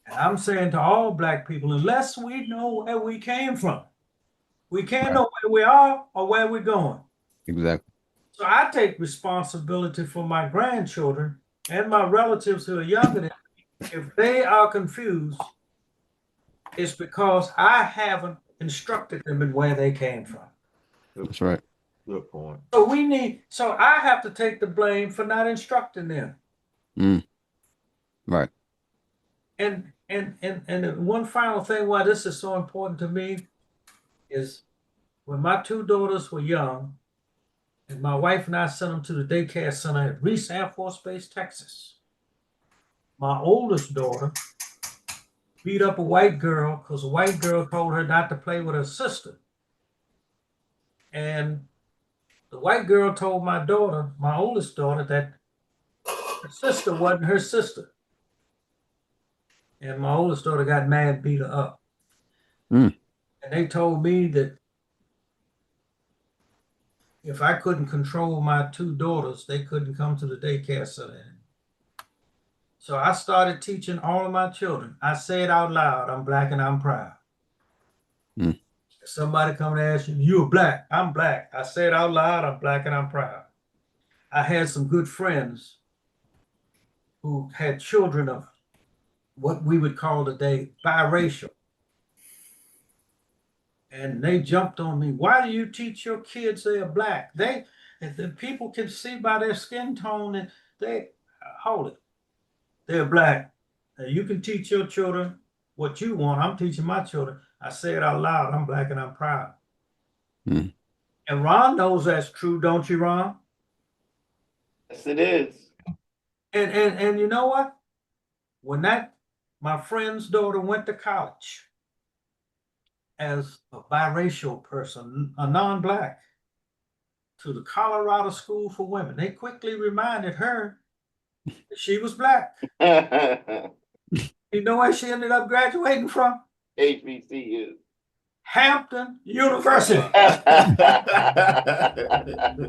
I'm saying to all black people, unless we know where we came from, we can't know where we are or where we're going. Exactly. So I take responsibility for my grandchildren and my relatives who are younger than me. If they are confused, it's because I haven't instructed them in where they came from. That's right. Good point. So I have to take the blame for not instructing them. Right. And one final thing why this is so important to me is when my two daughters were young, and my wife and I sent them to the daycare center at Reese Air Force Base, Texas. My oldest daughter beat up a white girl because a white girl told her not to play with her sister. And the white girl told my daughter, my oldest daughter, that her sister wasn't her sister. And my oldest daughter got mad and beat her up. And they told me that if I couldn't control my two daughters, they couldn't come to the daycare center. So I started teaching all of my children. I say it out loud, I'm black and I'm proud. If somebody come and ask you, you're black, I'm black. I say it out loud, I'm black and I'm proud. I had some good friends who had children of what we would call today biracial. And they jumped on me. Why do you teach your kids they are black? The people can see by their skin tone and they hold it. They're black. And you can teach your children what you want. I'm teaching my children. I say it out loud. I'm black and I'm proud. And Ron knows that's true, don't you, Ron? Yes, it is. And you know what? When my friend's daughter went to college as a biracial person, a non-black, to the Colorado School for Women, they quickly reminded her that she was black. You know where she ended up graduating from? HBCU. Hampton University. That's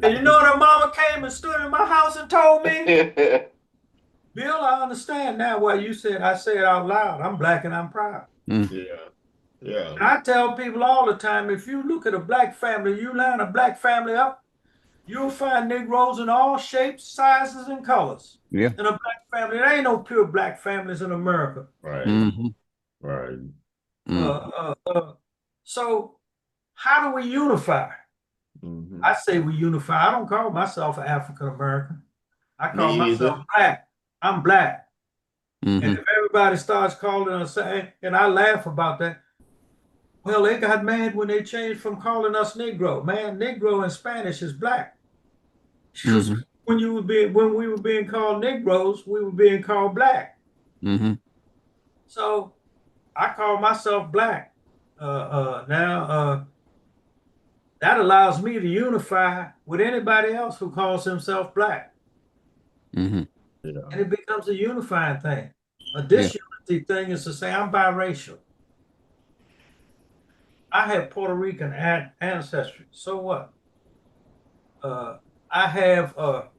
And you know what her mama came and stood in my house and told me? Bill, I understand now why you said I say it out loud. I'm black and I'm proud. Yeah. Yeah. I tell people all the time, if you look at a black family, you line a black family up, you'll find Negroes in all shapes, sizes, and colors. Yeah. In a black family, there ain't no pure black families in America. Right. Mm-hmm. Right. So how do we unify? Mhm. I say we unify. I don't call myself an African American. I call Me myself either. black. I'm black. Mm-hmm. And if everybody starts calling us, and I laugh about that, well, they got mad when they changed from calling us Negro. Man, Negro in Spanish is black. Mm-hmm. When we were being called Negroes, we were being called black. Mm-hmm. So I call myself black. Now that allows me to unify with anybody else who calls himself black. Mm-hmm. Yeah. And it becomes a unifying thing. A disunity thing is to say, I'm biracial. I have Puerto Rican ancestry. So what? I have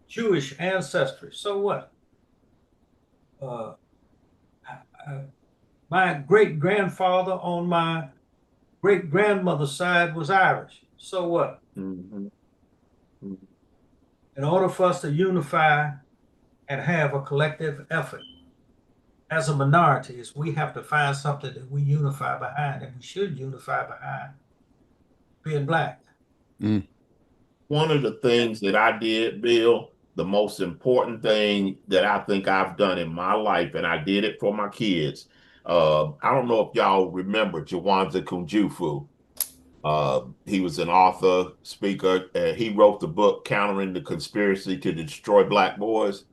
Jewish ancestry. So what? My great grandfather on my great grandmother's side was Irish. So what? Mhm. In order for us to unify and have a collective effort as a minority, is we have to find something that we unify behind, and we should unify behind being black. One of the things that I did, Bill, the most important thing that I think I've done in my life, and I did it for my kids. I don't know if y'all remember Jawanza Kunjufu. He was an author, speaker. He wrote the book Countering the Conspiracy to Destroy Black Boys.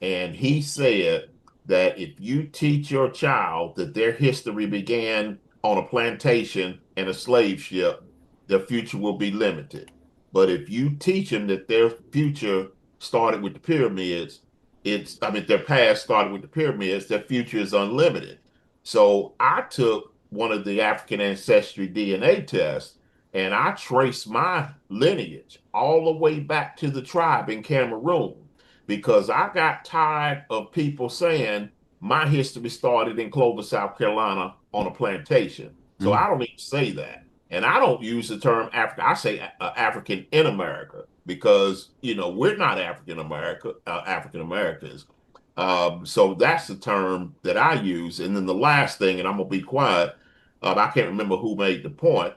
And he said that if you teach your child that their history began on a plantation and a slave ship, their future will be limited. But if you teach them that their future started with the pyramids, their past started with the pyramids, their future is unlimited. So I took one of the African ancestry DNA tests and I traced my lineage all the way back to the tribe in Cameroon because I got tired of people saying my history started in Clover, South Carolina on a plantation. So I don't even say that. And I don't use the term African. I say African in America because, we're not African Americans. So that's the term that I use. And then the last thing, and I'm going to be quiet, I can't remember who made the point,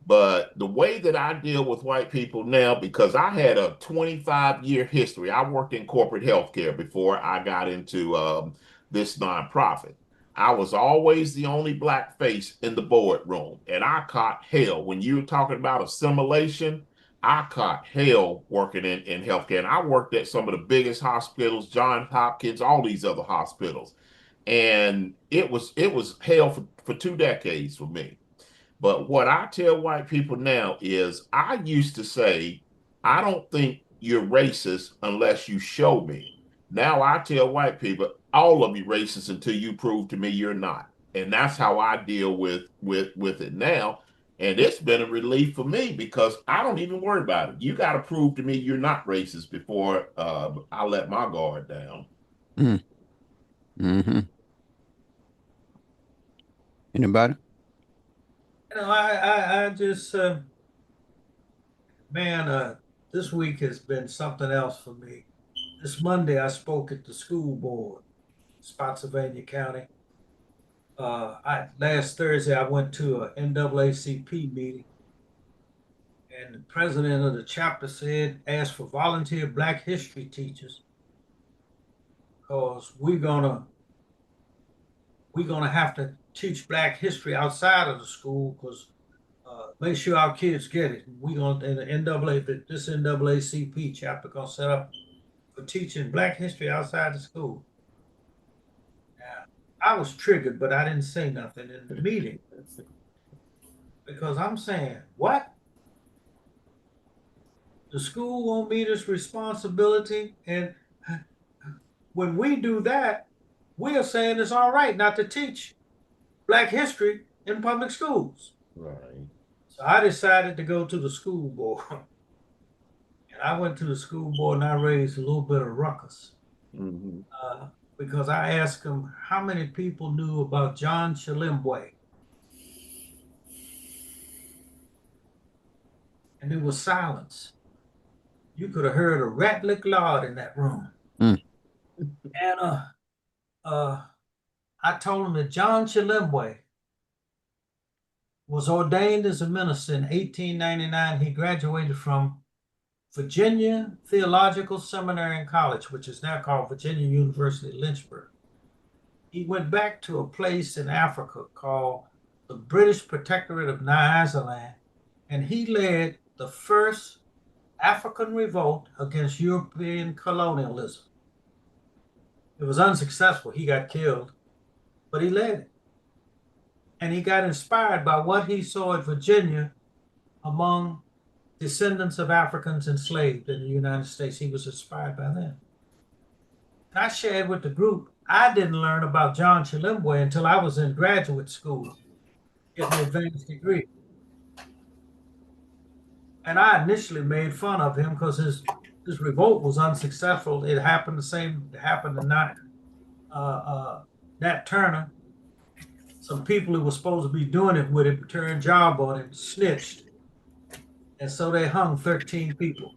but the way that I deal with white people now, because I had a 25-year history, I worked in corporate healthcare before I got into this nonprofit. I was always the only black face in the boardroom, and I caught hell. When you were talking about assimilation, I caught hell working in healthcare. And I worked at some of the biggest hospitals, Johns Hopkins, all these other hospitals. And it was hell for 2 decades for me. But what I tell white people now is I used to say, I don't think you're racist unless you show me. Now I tell white people, all of you racist until you prove to me you're not. And that's how I deal with it now. And it's been a relief for me because I don't even worry about it. You got to prove to me you're not racist before I let my guard down. Mm-hmm. Anybody? I just, this week has been something else for me. This Monday, I spoke at the school board, Spotsylvania County. Last Thursday, I went to a NAACP meeting, and the president of the chapter asked for volunteer Black history teachers because we're gonna have to teach Black history outside of the school because make sure our kids get it. We're gonna in the this NAACP chapter gonna set up for teaching Black history outside the school. Now, I was triggered, but I didn't say nothing in the meeting because I'm saying, what? The school won't meet its responsibility, and when we do that, we are saying it's all right not to teach Black history in public schools. Right. So I decided to go to the school board. And I went to the school board and I raised a little bit of ruckus Mm-hmm. because I asked them how many people knew about John Chilimbwe. And there was silence. You could have heard a rat lick loud in that room. Mm. And I told them that John Chilimbwe was ordained as a minister in 1899. He graduated from Virginia Theological Seminary and College, which is now called Virginia University Lynchburg. He went back to a place in Africa called the British Protectorate of Nyasaland, and he led the first African revolt against European colonialism. It was unsuccessful. He got killed, but he led it. And he got inspired by what he saw at Virginia among descendants of Africans enslaved in the United States. He was inspired by them. And I shared with the group, I didn't learn about John Chilimbwe until I was in graduate school, getting an advanced degree. And I initially made fun of him because his revolt was unsuccessful. It happened to Nat Turner. Some people who were supposed to be doing it with him turned job on him, snitched. And so they hung 13 people.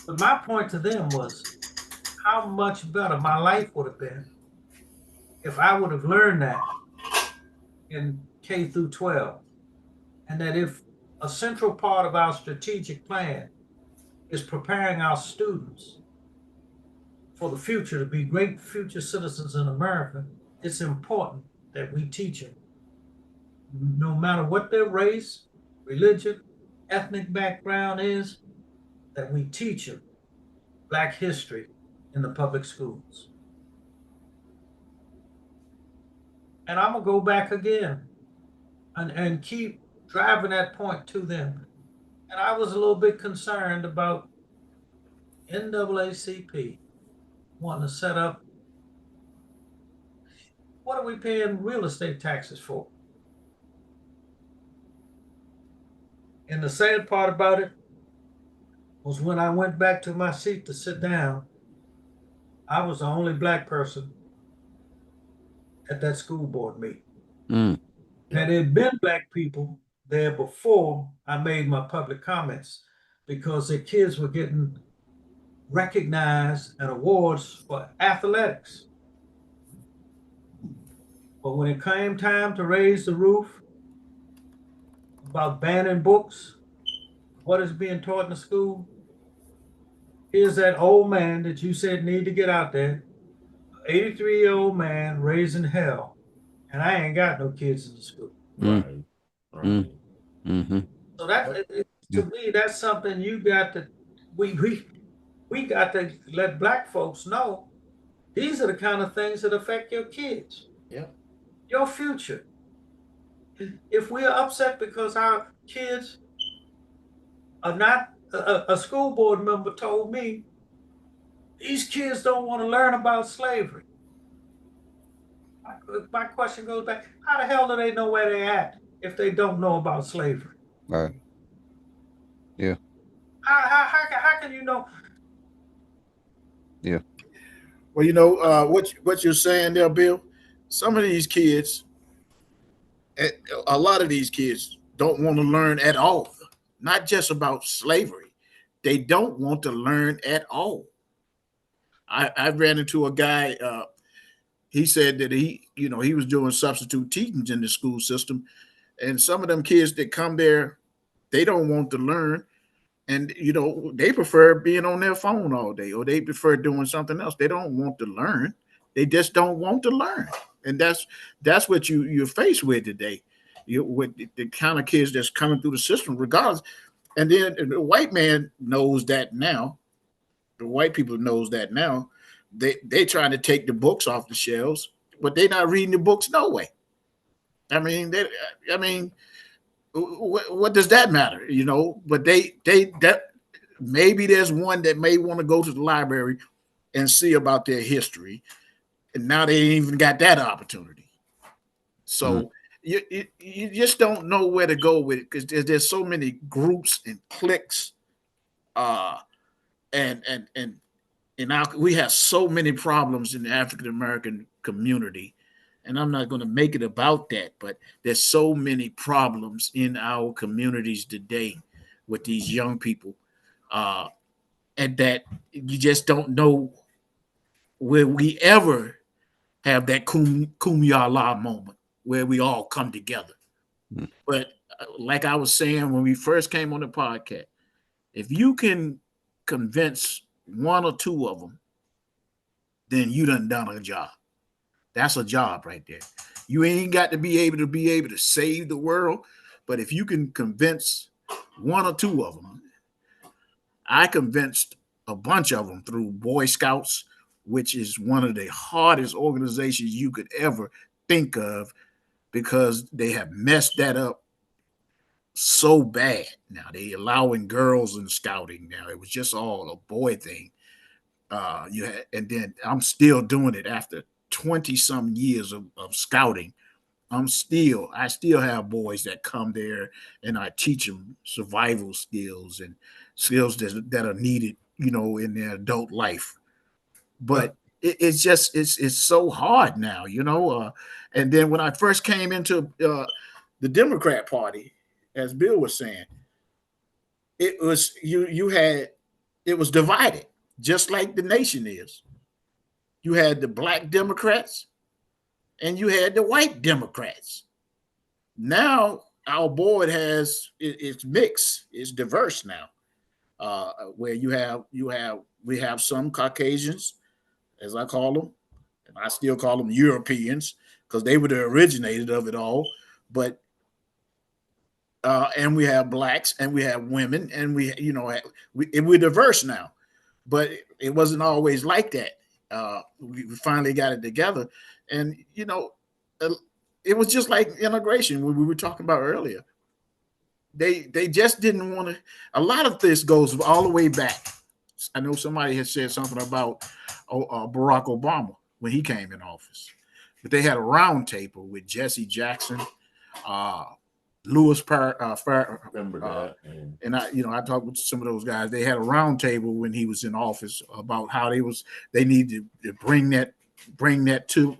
But my point to them was how much better my life would have been if I would have learned that in K through 12. And that if a central part of our strategic plan is preparing our students for the future to be great future citizens in America, it's important that we teach them, no matter what their race, religion, ethnic background is, that we teach them Black history in the public schools. And I'm gonna go back again and keep driving that point to them. And I was a little bit concerned about NAACP wanting to set up, what are we paying real estate taxes for? And the sad part about it was when I went back to my seat to sit down, I was the only Black person at that school board meeting. Mm. Now, there had been Black people there before I made my public comments because their kids were getting recognized and awards for athletics. But when it came time to raise the roof about banning books, what is being taught in the school, here's that old man that you said need to get out there, 83-year-old man raising hell, and I ain't got no kids in the school. Right. Right. Mm. Mm-hmm. So that, to me, that's something you got to, we got to let Black folks know these are the kind of things that affect your kids. Yeah. Your future. If we are upset because our kids are not, a school board member told me, these kids don't want to learn about slavery. My question goes back, how the hell do they know where they're at if they don't know about slavery? Right. Yeah. How can you know? Yeah. Well, you know, what you're saying there, Bill, some of these kids, a lot of these kids don't want to learn at all, not just about slavery. They don't want to learn at all. I ran into a guy, he said that he was doing substitute teachings in the school system. And some of them kids that come there, they don't want to learn. And, they prefer being on their phone all day, or they prefer doing something else. They don't want to learn. They just don't want to learn. And that's what you're faced with today. With the kind of kids that's coming through the system, regardless. And then the white man knows that now. the white people knows that now. They trying to take the books off the shelves, but they're not reading the books no way. I mean, what does that matter? You know, but that maybe there's one that may want to go to the library and see about their history, and now they ain't even got that opportunity. So you just don't know where to go with it because there's so many groups and cliques, and now we have so many problems in the African American community, and I'm not going to make it about that, but there's so many problems in our communities today with these young people, and that you just don't know where we ever have that kumbaya moment where we all come together. But like I was saying when we first came on the podcast, if you can convince one or two of them, then you done a job. That's a job right there. You ain't got to be able to save the world, but if you can convince one or two of them, I convinced a bunch of them through Boy Scouts, which is one of the hardest organizations you could ever think of because they have messed that up so bad. Now they allowing girls in scouting now. It was just all a boy thing. And then I'm still doing it after 20 some years of scouting. I still have boys that come there and I teach them survival skills and skills that are needed, in their adult life. But it's so hard now, and then when I first came into the Democrat Party, as Bill was saying, it was it was divided, just like the nation is. You had the black Democrats and you had the white Democrats. Now our board it's mixed, it's diverse now, where we have some Caucasians, as I call them, and I still call them Europeans because they were the originator of it all. But and we have blacks and we have women and we're diverse now, but it wasn't always like that. We finally got it together, and it was just like integration when we were talking about earlier. They just didn't want to. A lot of this goes all the way back. I know somebody had said something about Barack Obama when he came in office, but they had a round table with Jesse Jackson, Louis Remember that. and I talked with some of those guys. They had a round table when he was in office about how they needed to bring that to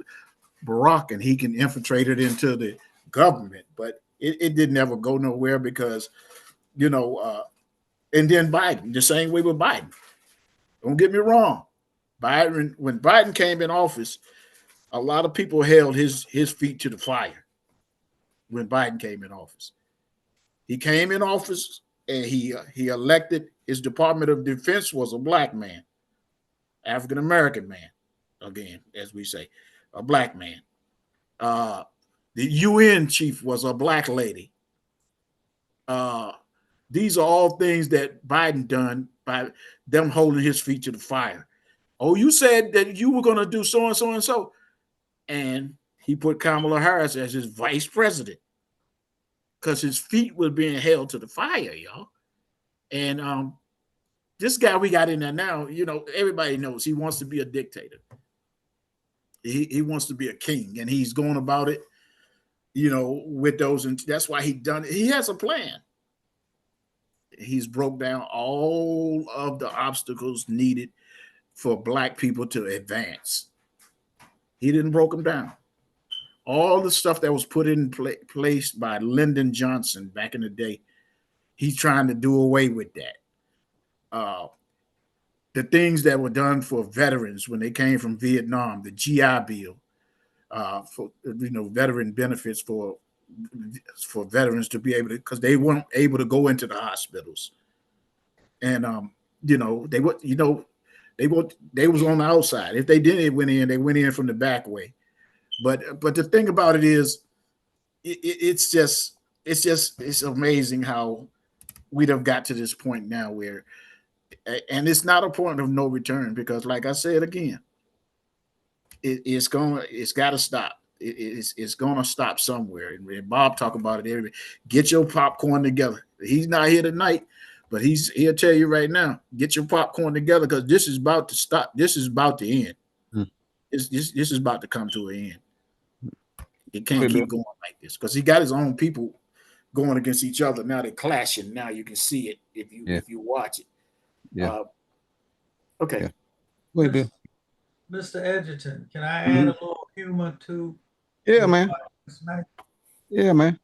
Barack, and he can infiltrate it into the government. But it didn't ever go nowhere because, and then Biden, the same way with Biden. Don't get me wrong. When Biden came in office, a lot of people held his feet to the fire when Biden came in office. He came in office and he elected, his Department of Defense was a black man, African American man, again, as we say, a black man. The UN chief was a black lady. These are all things that Biden done by them holding his feet to the fire. Oh, you said that you were going to do so and so and so. And he put Kamala Harris as his vice president because his feet were being held to the fire, y'all. And this guy we got in there now, everybody knows he wants to be a dictator. He wants to be a king, and he's going about it, with those. And that's why he done it. He has a plan. He's broke down all of the obstacles needed for black people to advance. He didn't broke them down. All the stuff that was put in place by Lyndon Johnson back in the day, he's trying to do away with that. The things that were done for veterans when they came from Vietnam, the GI Bill, for veteran benefits for veterans to be able to, because they weren't able to go into the hospitals, and they was on the outside. If they didn't went in, they went in from the back way. But the thing about it is, it's amazing how we'd have got to this point now where And it's not a point of no return because, like I said again, it's got to stop. It's going to stop somewhere. And Bob talk about it. Get your popcorn together. He's not here tonight, but he'll tell you right now. Get your popcorn together because this is about to stop. This is about to end. This is about to come to an end. It can't keep going like this because he got his own people going against each other. Now they're clashing. Now you can see it if you watch it. Yeah. Okay. Yeah. Wait, Bill. Mr. Edgerton, can I add a little humor to? Yeah, man. Tonight? Yeah, man.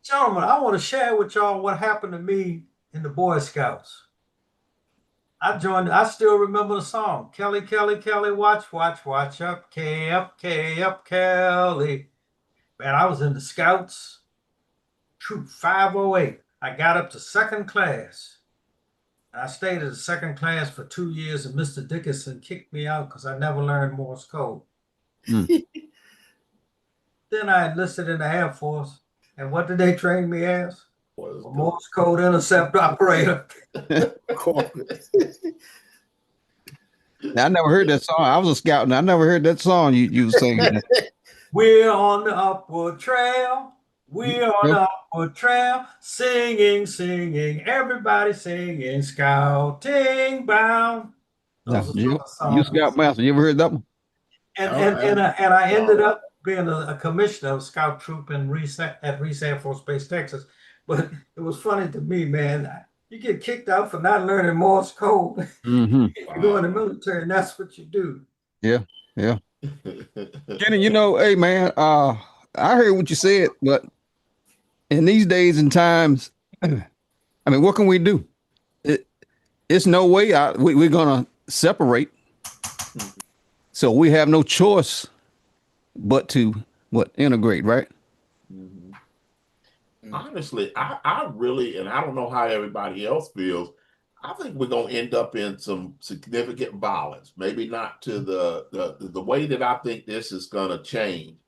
Gentlemen, I want to share with y'all what happened to me in the Boy Scouts. I still remember the song. Kelly, Kelly, Kelly, watch up, K up, Kelly. Man, I was in the Scouts, Troop 508. I got up to second class. I stayed in the second class for 2 years, and Mr. Dickinson kicked me out because I never learned Morse code. Then I enlisted in the Air Force, and what did they train me as? A Morse code intercept operator. Now, I never heard that song. I was a scout, and I never heard that song you was singing. We're on the upward trail. We're on the upward trail, singing, everybody singing, scouting bound. You Scout Master, you ever heard that one? And I ended up being a commissioner of Scout Troop at Reese Air Force Base, Texas. But it was funny to me, man. You get kicked out for not learning Morse code. You go in the military, and that's what you do. Yeah. Kenny, hey, man, I heard what you said, but in these days and times, I mean, what can we do? It's no way we're going to separate. So we have no choice but to integrate, right? Honestly, I really, and I don't know how everybody else feels, I think we're going to end up in some significant violence. Maybe not to the way that I think this is going to change.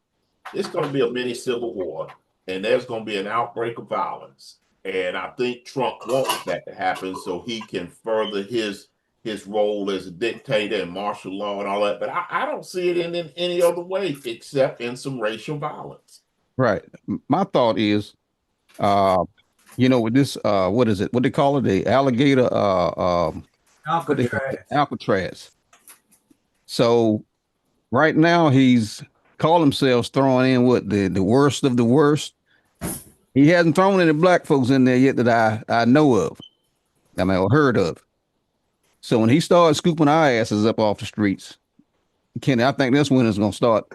It's going to be a mini civil war, and there's going to be an outbreak of violence. And I think Trump wants that to happen so he can further his role as a dictator and martial law and all that. But I don't see it in any other way except in some racial violence. Right. My thought is, with this, what is it? What they call it? The alligator, Alcatraz. So right now he's called himself throwing in the worst of the worst. He hasn't thrown any black folks in there yet that I know of. I mean, or heard of. So when he starts scooping our asses up off the streets, Kenny, I think that's when it's gonna start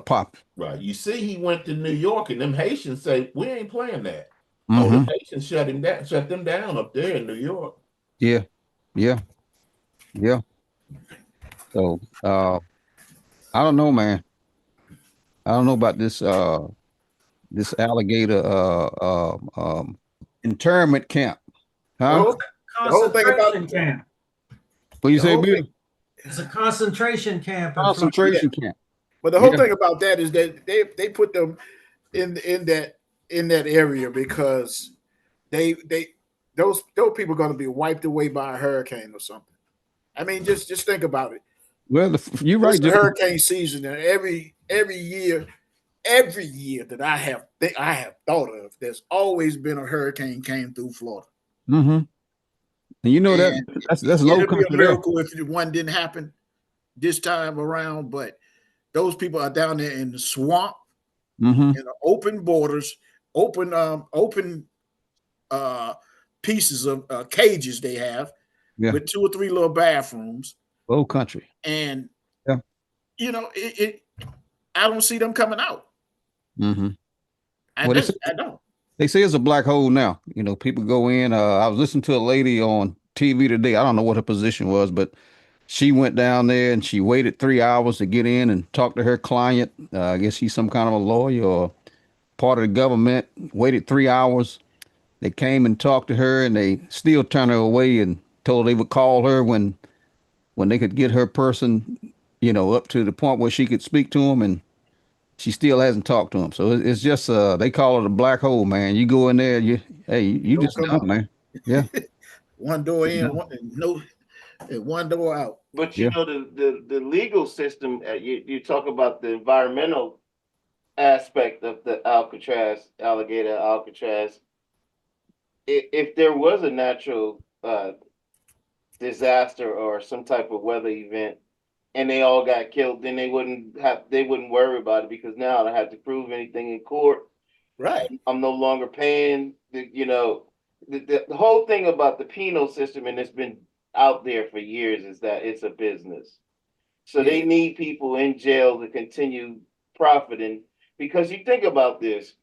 popping. Right. You see, he went to New York, and them Haitians say we ain't playing that. Oh, the Haitians shut them down up there in New York. Yeah. So I don't know, man. I don't know about this this alligator internment camp. Huh? The whole thing about camp. What you say, Bill? It's a concentration camp. Concentration camp. But the whole thing about that is that they put them in that area because those people are going to be wiped away by a hurricane or something. I mean, just think about it. Well, you're right. The hurricane season, and every year that I have thought of, there's always been a hurricane came through Florida. And that's low country. It'd be a miracle if one didn't happen this time around, but those people are down there in the swamp, in the open borders, open pieces of cages they have with 2 or 3 little bathrooms. Low country. And I don't see them coming out. I don't. They say it's a black hole now. People go in. I was listening to a lady on TV today. I don't know what her position was, but she went down there and she waited 3 hours to get in and talk to her client. I guess she's some kind of a lawyer or part of the government. Waited 3 hours. They came and talked to her, and they still turned her away and told they would call her when they could get her person, up to the point where she could speak to him, and she still hasn't talked to him. So it's just they call it a black hole, man. You go in there, you just done, man. Yeah. One door in, And one door out. But you Yeah. know, the legal system, you talk about the environmental aspect of the Alcatraz, alligator Alcatraz. If there was a natural disaster or some type of weather event and they all got killed, then they wouldn't worry about it, because now I don't have to prove anything in court. Right. I'm no longer paying the whole thing about the penal system, and it's been out there for years, is that it's a business. So they need people in jail to continue profiting, because you think about this,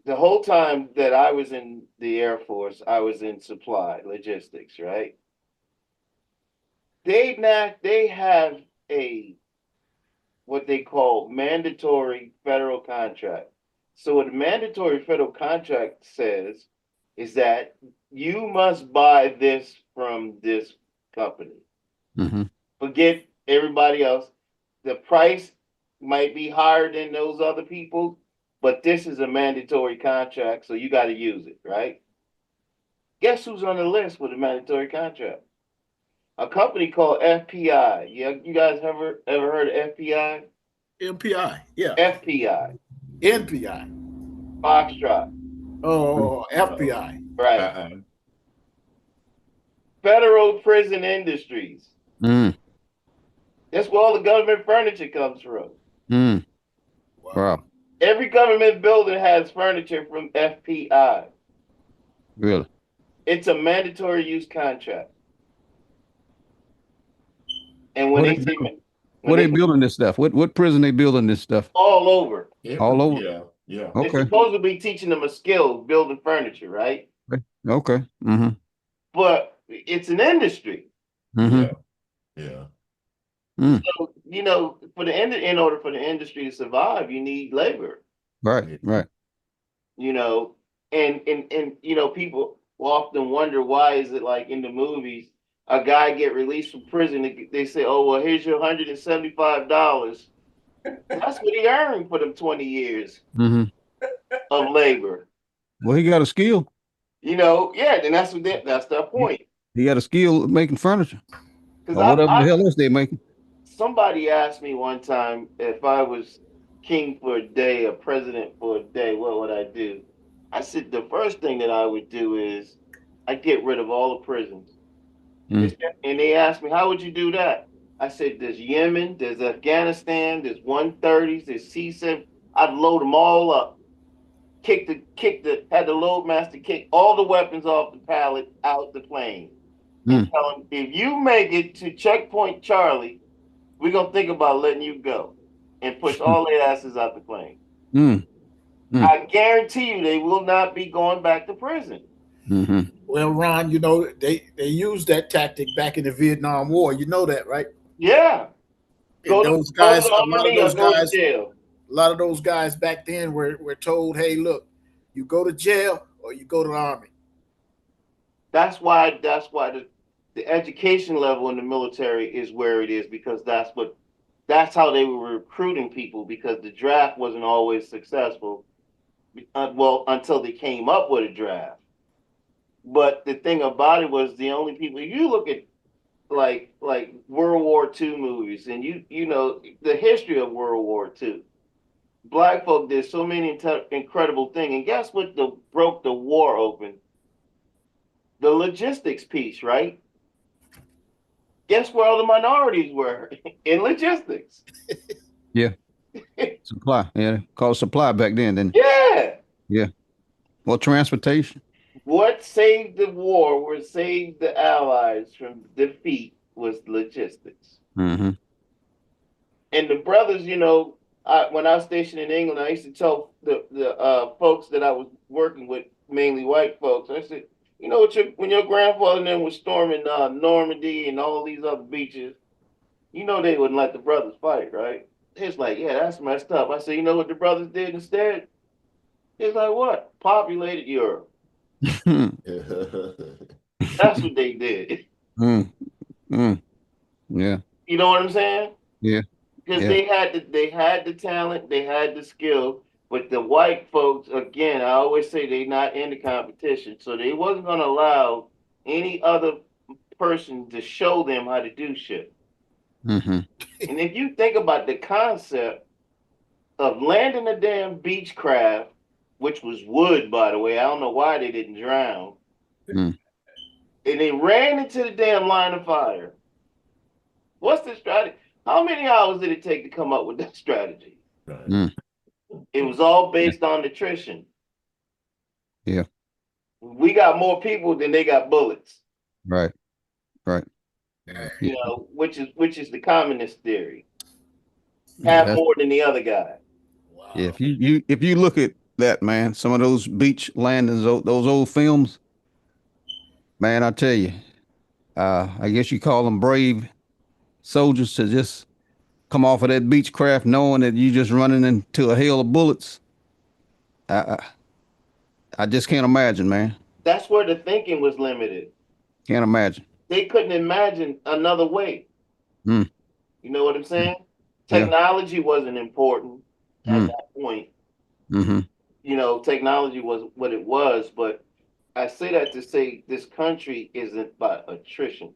the whole time that I was in the Air Force, I was in supply logistics, right? They have a what they call mandatory federal contract. So what a mandatory federal contract says is that you must buy this from this company. Mm-hmm. Forget everybody else. The price might be higher than those other people, but this is a mandatory contract, so you got to use it, right? Guess who's on the list with a mandatory contract? A company called FPI. Yeah, you guys ever heard of FPI? MPI. Yeah. FPI, NPI. Foxtrot, Oh, FBI. right? Uh-uh. Federal Prison Industries. Mm. That's where all the government furniture comes from. Mm. Wow. Every government building has furniture from FPI. Really? It's a mandatory use contract. And when What they they say building? What they building this stuff? What prison they building this stuff? all over, All over? Yeah, yeah. they're Okay. supposed to be teaching them a skill, building furniture, right? Okay. Mm-hmm. But it's an industry. Mm-hmm. Yeah. So, you know, in order for the industry to survive, you need labor. Right. Right. You know, and you know, people often wonder, why is it like in the movies, a guy get released from prison, they say, oh well, here's your $175. That's what he earned for them 20 years Mm-hmm. of labor. Well, he got a skill. You know, yeah, then that's their point. He got a skill making furniture Because or whatever the hell else they making. somebody asked me one time, if I was king for a day or president for a day, what would I do? I said the first thing that I would do is I'd get rid of all the prisons. Mm. And they asked me, how would you do that? I said, there's Yemen, there's Afghanistan, there's 130s, there's C-7. I'd load them all up. Had the load master kick all the weapons off the pallet out the plane. And tell them, if you make it to checkpoint Charlie, we're going to think about letting you go, and push all their asses out the plane. I guarantee you they will not be going back to prison. Mm-hmm. Well, Ron, you know, they used that tactic back in the Vietnam War. You know that, right? Yeah. And those guys, a lot of those guys back then were told, hey, look, you go to jail or you go to the army. That's why the education level in the military is where it is, because that's how they were recruiting people, because the draft wasn't always successful. Well, until they came up with a draft. But the thing about it was, the only people, you look at like World War II movies, and you know the history of World War II. Black folk did so many incredible things, and guess what broke the war open? The logistics piece, right? Guess where all the minorities were? In logistics. Yeah. Supply. Yeah. Called supply back then. Then. Yeah. Yeah. Well, transportation. What saved the war, what saved the Allies from defeat, was logistics. Mm-hmm. And the brothers, you know, when I was stationed in England, I used to tell the folks that I was working with, mainly white folks, I said, you know, when your grandfather and them was storming Normandy and all these other beaches, you know they wouldn't let the brothers fight, right? It's like, yeah, that's messed up. I said, you know what the brothers did instead? It's like, what? Populated Europe. That's what they did. Yeah. You know what I'm saying? Yeah. Because they had the talent, they had the skill, but the white folks, again, I always say they're not in the competition, so they wasn't going to allow any other person to show them how to do shit. Mm-hmm. And if you think about the concept of landing a damn beach craft, which was wood, by the way, I don't know why they didn't drown, Mm. and they ran into the damn line of fire. What's the strategy? How many hours did it take to come up with that strategy? Mm. It was all based on nutrition. Yeah. We got more people than they got bullets. Right. Right. You know, which is the communist theory. Yeah, Have that's- more than the other guy. Wow. yeah, if you look at that, man, some of those beach landings, those old films, man, I tell you, I guess you call them brave soldiers to just come off of that Beechcraft knowing that you just running into a hail of bullets. I just can't imagine, man. That's where the thinking was limited. Can't imagine. They couldn't imagine another way. Mm. You know what I'm saying? Yeah. Technology wasn't important at Mm. that point. Mm-hmm. You know, technology was what it was, but I say that to say this country isn't by attrition.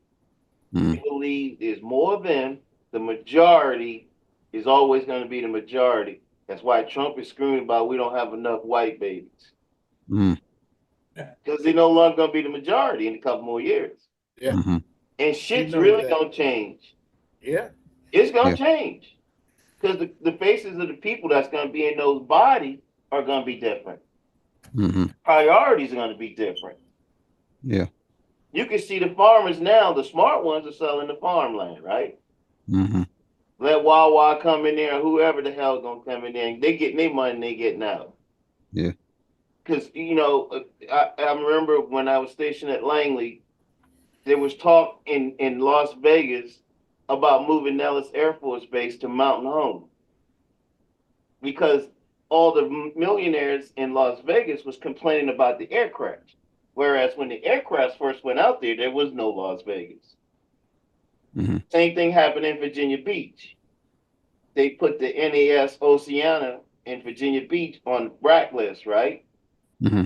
Mm. I believe there's more of them. The majority is always going to be the majority. That's why Trump is screaming about we don't have enough white babies. Mm. Because they're no longer going to be the majority in a couple more years. Yeah. Mm-hmm. And shit's know really that. going to change. Yeah. It's going Yeah. to change. Because the faces of the people that's going to be in those bodies are going to be different. Mm-hmm. Priorities are going to be different. Yeah. You can see the farmers now, the smart ones are selling the farmland, right? Mm-hmm. Let Wawa come in there, or whoever the hell gonna come in there, and they getting their money and they getting out. Yeah. Because, you know, I remember when I was stationed at Langley, there was talk in Las Vegas about moving Nellis Air Force Base to Mountain Home. Because all the millionaires in Las Vegas was complaining about the aircraft. Whereas when the aircraft first went out there was no Las Vegas. Mm-hmm. Same thing happened in Virginia Beach. They put the NAS Oceana in Virginia Beach on blacklist, right? Mm-hmm.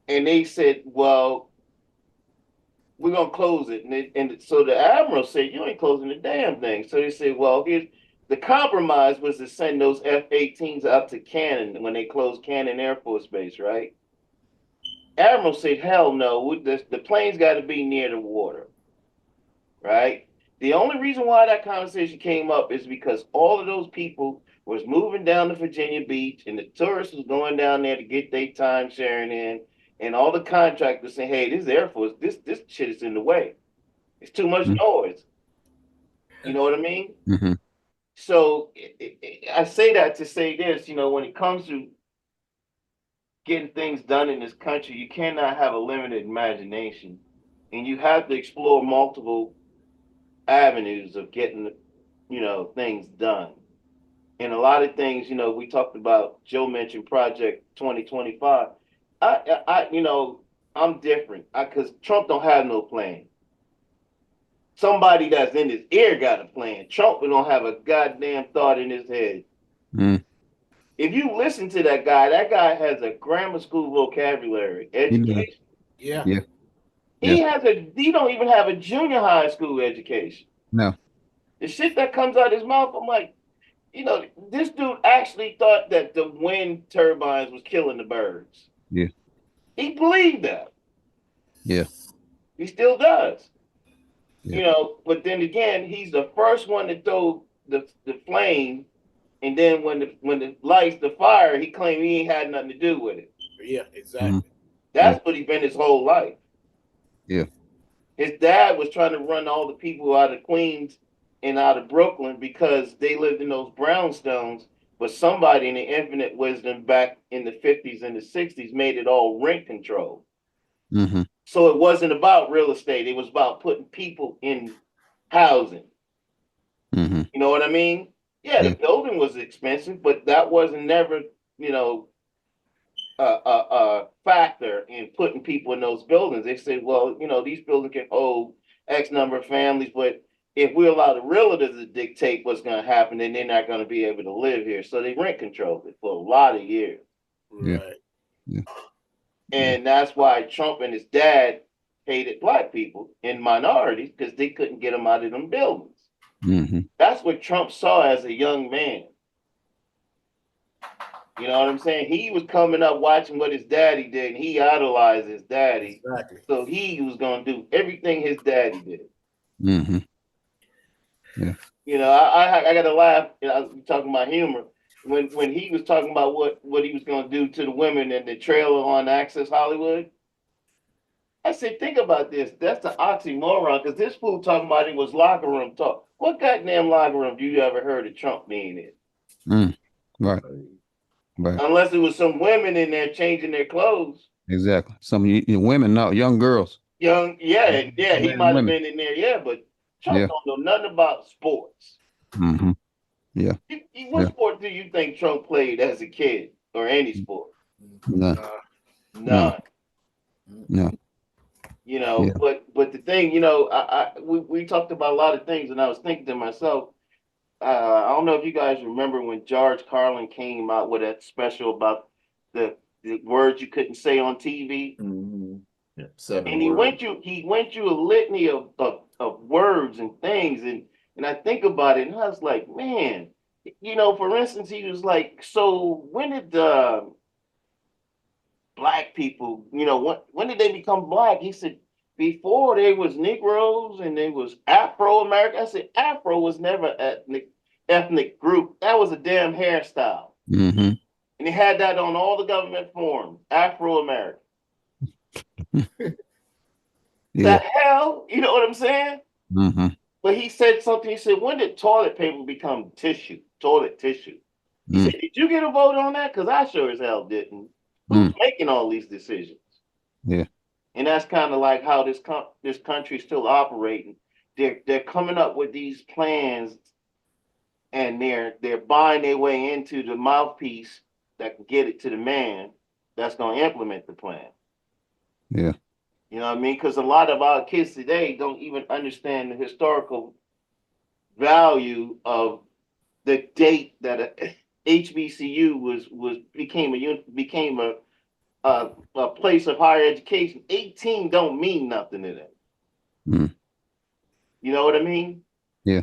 And they said, well, we're going to close it. And so the admiral said, you ain't closing the damn thing. So they said, well, here's the compromise was to send those F-18s up to Cannon when they closed Cannon Air Force Base, right? Admiral said, hell no, the plane's got to be near the water, right? The only reason why that conversation came up is because all of those people was moving down to Virginia Beach and the tourists was going down there to get their time sharing in, and all the contractors saying, hey, this Air Force, this shit is in the way. It's too much noise. You know what I mean? Mm-hmm. So I say that to say this, you know, when it comes to getting things done in this country, you cannot have a limited imagination, and you have to explore multiple avenues of getting, you know, things done. And a lot of things, you know, we talked about, Joe mentioned Project 2025. You know, I'm different because Trump don't have no plan. Somebody that's in his ear got a plan. Trump don't have a goddamn thought in his head. Mm. If you listen to that guy has a grammar school vocabulary, education. Yeah. Yeah. He don't even have a junior high school education. No. The shit that comes out of his mouth, I'm like, you know, this dude actually thought that the wind turbines was killing the birds. Yeah. He believed that. Yeah. He still does. Yeah. You know, but then again, he's the first one to throw the flame, and then when the lights the fire, he claimed he ain't had nothing to do with it. Yeah. Exactly. Mm-hmm. That's what he's been his whole life. Yeah. His dad was trying to run all the people out of Queens and out of Brooklyn because they lived in those brownstones, but somebody in the infinite wisdom back in the 50s and the 60s made it all rent control. Mm-hmm. So it wasn't about real estate. It was about putting people in housing. Mm-hmm. You know what I mean? Yeah, the building was expensive, but that wasn't never, you know, a factor in putting people in those buildings. They said, well, you know, these buildings can hold X number of families, but if we allow the realtors to dictate what's going to happen, then they're not going to be able to live here. So they rent controlled it for a lot of years. Right. Yeah. And that's why Trump and his dad hated black people and minorities because they couldn't get them out of them buildings. Mm-hmm. That's what Trump saw as a young man. You know what I'm saying? He was coming up watching what his daddy did, and he idolized his daddy. Exactly. So he was going to do everything his daddy did. Mm-hmm. Yeah. You know, I got to laugh. You know, I was talking about humor when he was talking about what he was going to do to the women in the trailer on Access Hollywood. I said, think about this. That's the oxymoron because this fool talking about it was locker room talk. What goddamn locker room do you ever heard of Trump being in? Mm. Right. Right. Unless it was some women in there changing their clothes. Exactly. Some women, no, young girls. Young, yeah, he Men, might have women. been in there, yeah, but Trump Yeah. don't know nothing about sports. Mm-hmm. Yeah. What Yeah. sport do you think Trump played as a kid, or any sport? None. None. No. You know, Yeah. but the thing, you know, we talked about a lot of things, and I was thinking to myself, I don't know if you guys remember when George Carlin came out with that special about the words you couldn't say on TV. Mm-hmm. Yeah, 7 And words. he went through a litany of words and things, and I think about it, and I was like, man, you know, for instance, he was like, so when did black people, you know, when did they become black? He said, before they was Negroes and they was Afro American. I said, Afro was never ethnic group. That was a damn hairstyle. Mm-hmm. And they had that on all the government forms, Afro American. Yeah. The hell? You know what I'm saying? Mm-hmm. But he said something. He said, when did toilet paper become tissue? Toilet tissue. He Mm. said, did you get a vote on that? Because I sure as hell didn't. Who's making all these decisions? Yeah. And that's kind of like how this country is still operating. They're coming up with these plans, and they're buying their way into the mouthpiece that can get it to the man that's going to implement the plan. Yeah. You know what I mean? Because a lot of our kids today don't even understand the historical value of the date that HBCU became a place of higher education. 18 don't mean nothing to them. Mm. You know what I mean? Yeah.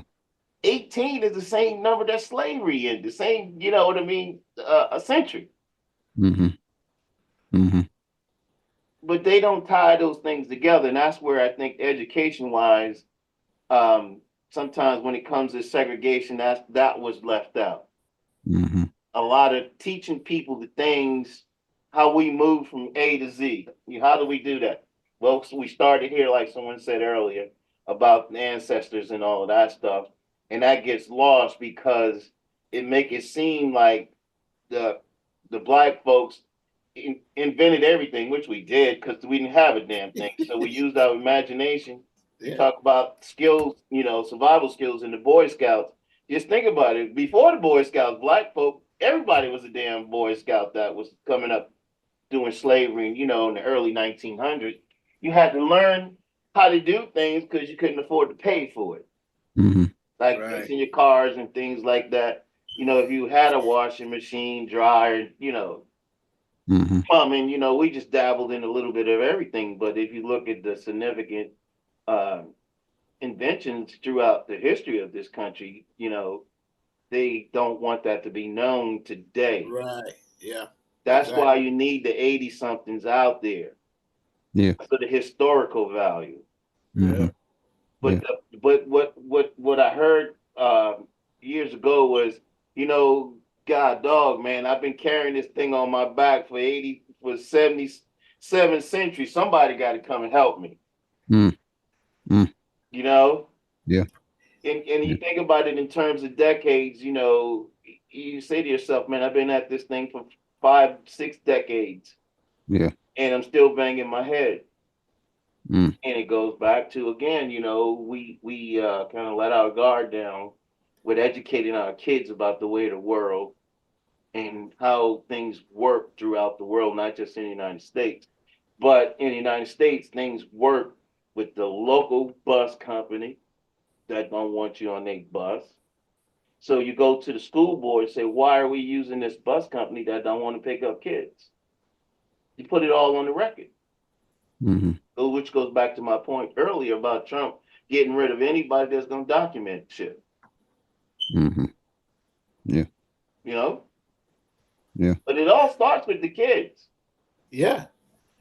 18 is the same number that slavery in, the same, you know what I mean, a century. Mm-hmm. Mm-hmm. But they don't tie those things together. And that's where I think education wise, sometimes when it comes to segregation, that was left out. Mm-hmm. A lot of teaching people the things, how we move from A to Z. How do we do that? Well, so we started here, like someone said earlier, about the ancestors and all of that stuff. And that gets lost because it make it seem like the black folks invented everything, which we did because we didn't have a damn thing. So we used our imagination. You talk about skills, you know, survival skills in the Boy Scouts. Just think about it. Before the Boy Scouts, black folk, everybody was a damn Boy Scout that was coming up doing slavery, you know, in the early 1900s. You had to learn how to do things because you couldn't afford to pay for it. Mm-hmm. Like fixing your cars and things like that. You know, if you had a washing machine, dryer, you know, Mm-hmm. plumbing, you know, we just dabbled in a little bit of everything. But if you look at the significant inventions throughout the history of this country, you know, they don't want that to be known today. Right. Yeah. That's why you need the 80 somethings out there. Yeah. For the historical value. Mm-hmm. But but what I heard years ago was, you know, God dog, man, I've been carrying this thing on my back for 77 centuries. Somebody got to come and help me. Mm. Mm. You know? Yeah. And you think about it in terms of decades, you know, you say to yourself, man, I've been at this thing for 5-6 decades. Yeah. And I'm still banging my head. Mm. And it goes back to, again, you know, we kind of let our guard down with educating our kids about the way of the world and how things work throughout the world, not just in the United States. But in the United States, things work with the local bus company that don't want you on their bus. So you go to the school board and say, why are we using this bus company that don't want to pick up kids? You put it all on the record. Mm-hmm. which goes back to my point earlier about Trump getting rid of anybody that's going to document shit. Mm-hmm. Yeah. You know? Yeah. But it all starts with the kids. Yeah.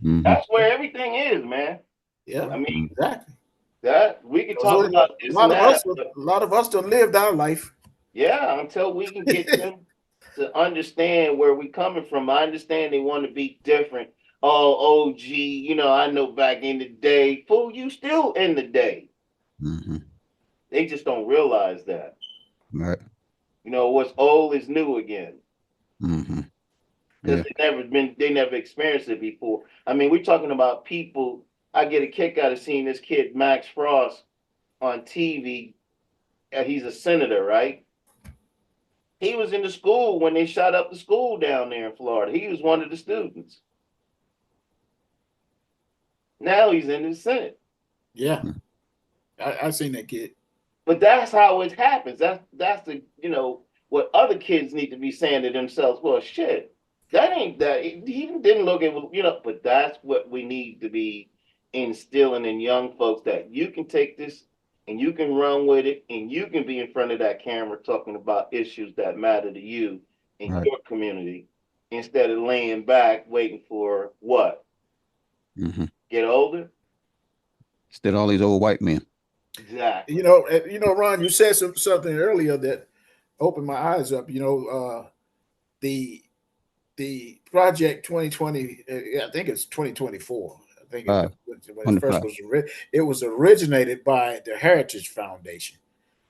Mm-hmm. That's where everything is, man. Yeah. I mean, Exactly. that we can talk about this a lot and of that. us, a lot of us done lived our life. Yeah, until we can get them to understand where we coming from. I understand they want to be different. Oh, OG, I know back in the day. Fool, you still in the day. Mm-hmm. They just don't realize that. Right. What's old is new again. Mm-hmm. Because they never experienced it before. I mean, we're talking about people. I get a kick out of seeing this kid, Max Frost, on TV. He's a senator, right? He was in the school when they shot up the school down there in Florida. He was one of the students. Now he's in the Senate. Yeah. I seen that kid. But that's how it happens. That's the, what other kids need to be saying to themselves. Well, shit, that ain't that. He didn't look at, but that's what we need to be instilling in young folks, that you can take this and you can run with it, and you can be in front of that camera talking about issues that matter to you in your community, instead of laying back waiting for what? Mm-hmm. Get older? Instead of all these old white men. Exactly. Ron, you said something earlier that opened my eyes up. The project 2020, I think it's 2024. I think when it first was originated by the Heritage Foundation,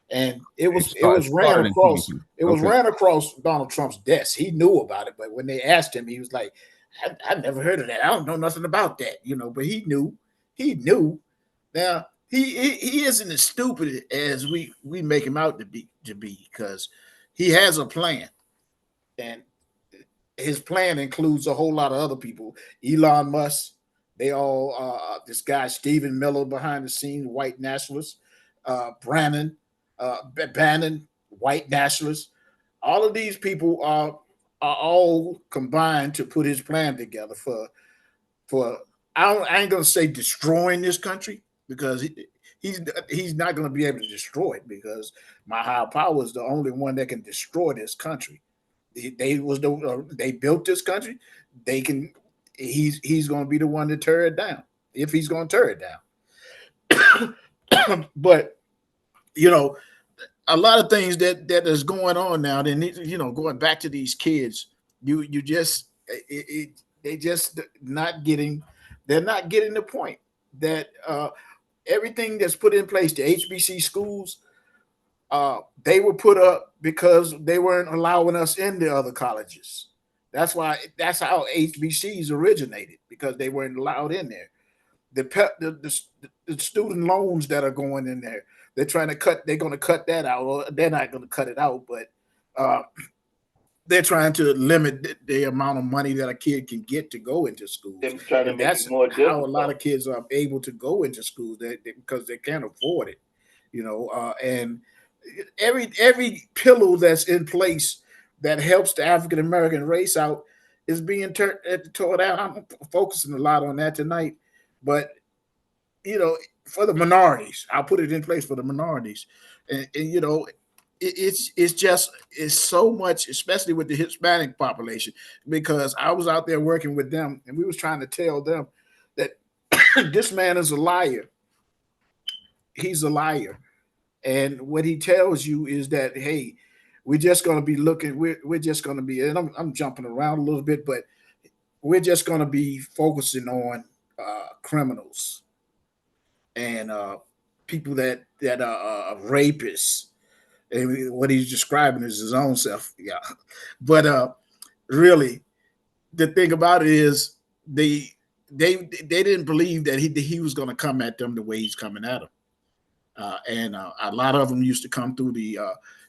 and it was ran across ran across Donald Trump's desk. He knew about it, but when they asked him, he was like, "I've never heard of that. I don't know nothing about that." But he knew. Now he isn't as stupid as we make him out to be, because he has a plan, and his plan includes a whole lot of other people. Elon Musk, they all, this guy, Stephen Miller behind the scenes, white nationalist, Bannon, white nationalist. All of these people are all combined to put his plan together for I ain't going to say destroying this country, because he's not going to be able to destroy it, because my higher power is the only one that can destroy this country. They built this country. He's going to be the one to tear it down, if he's going to tear it down. But a lot of things that is going on now. Then going back to these kids, they just not getting. They're not getting the point that everything that's put in place, the HBC schools, they were put up because they weren't allowing us in the other colleges. That's how HBCs originated, because they weren't allowed in there. The student loans that are going in there, they're going to cut that out, or they're not going to cut it out, but they're trying to limit the amount of money that a kid can get to go into schools. They're trying to make that's it more difficult. how a lot of kids are able to go into schools, because they can't afford it. And every pillow that's in place that helps the African American race out is being torn down. I'm focusing a lot on that tonight, but for the minorities, I'll put it in place for the minorities, and it's so much, especially with the Hispanic population, because I was out there working with them, and we was trying to tell them that this man is a liar. He's a liar. And what he tells you is that, hey, we're just going to be looking, we're just going to be, and I'm jumping around a little bit, but we're just going to be focusing on criminals and people that are rapists. And what he's describing is his own self. Yeah. But really, the thing about it is they didn't believe that he was going to come at them the way he's coming at them. And a lot of them used to come through the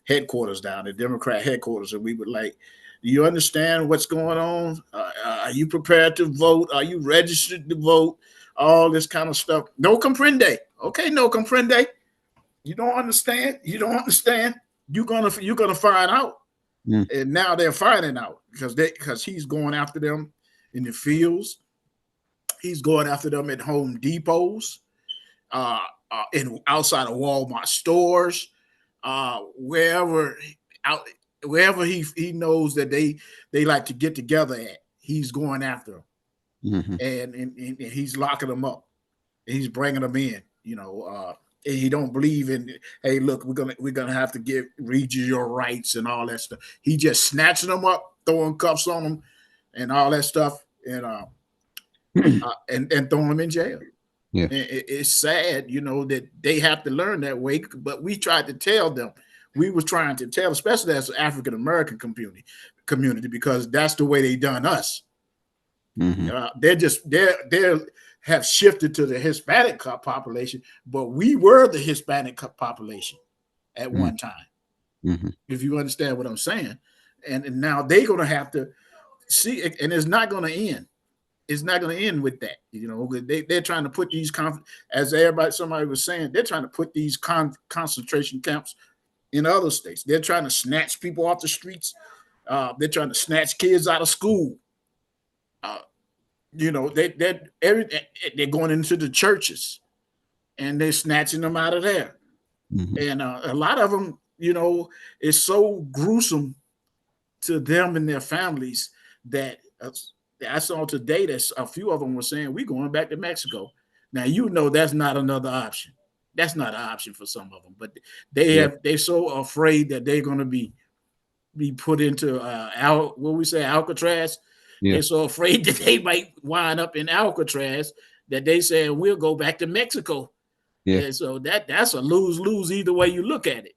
headquarters down, the Democrat headquarters, and we would like, do you understand what's going on? Are you prepared to vote? Are you registered to vote? All this kind of stuff. No comprende. Okay, no comprende. You don't understand. You don't understand. You're gonna find out. And now they're finding out because he's going after them in the fields. He's going after them at Home Depots, in outside of Walmart stores, wherever out wherever he knows that they like to get together at. He's going after them, and he's locking them up. And he's bringing them in. And he don't believe in, hey, look, we're gonna have to read you your rights and all that stuff. He just snatching them up, throwing cuffs on them, and all that stuff, and throwing them in jail. Yeah. And it's sad, that they have to learn that way. But we tried to tell them. We were trying to tell, especially as an African American community, because that's the way they done us. They're have shifted to the Hispanic population, but we were the Hispanic population at one time. If you understand what I'm saying, and now they're going to have to see, and it's not going to end. It's not going to end with that. They're trying to put these, as somebody was saying, they're trying to put these concentration camps in other states. They're trying to snatch people off the streets. They're trying to snatch kids out of school. They're going into the churches and they're snatching them out of there. And a lot of them, it's so gruesome to them and their families that I saw today that a few of them were saying, we're going back to Mexico. Now, that's not another option. That's not an option for some of them, but they're so afraid that they're going to be put into Alcatraz. Yeah. They're so afraid that they might wind up in Alcatraz that they say we'll go back to Mexico. Yeah. And so that's a lose-lose either way you look at it.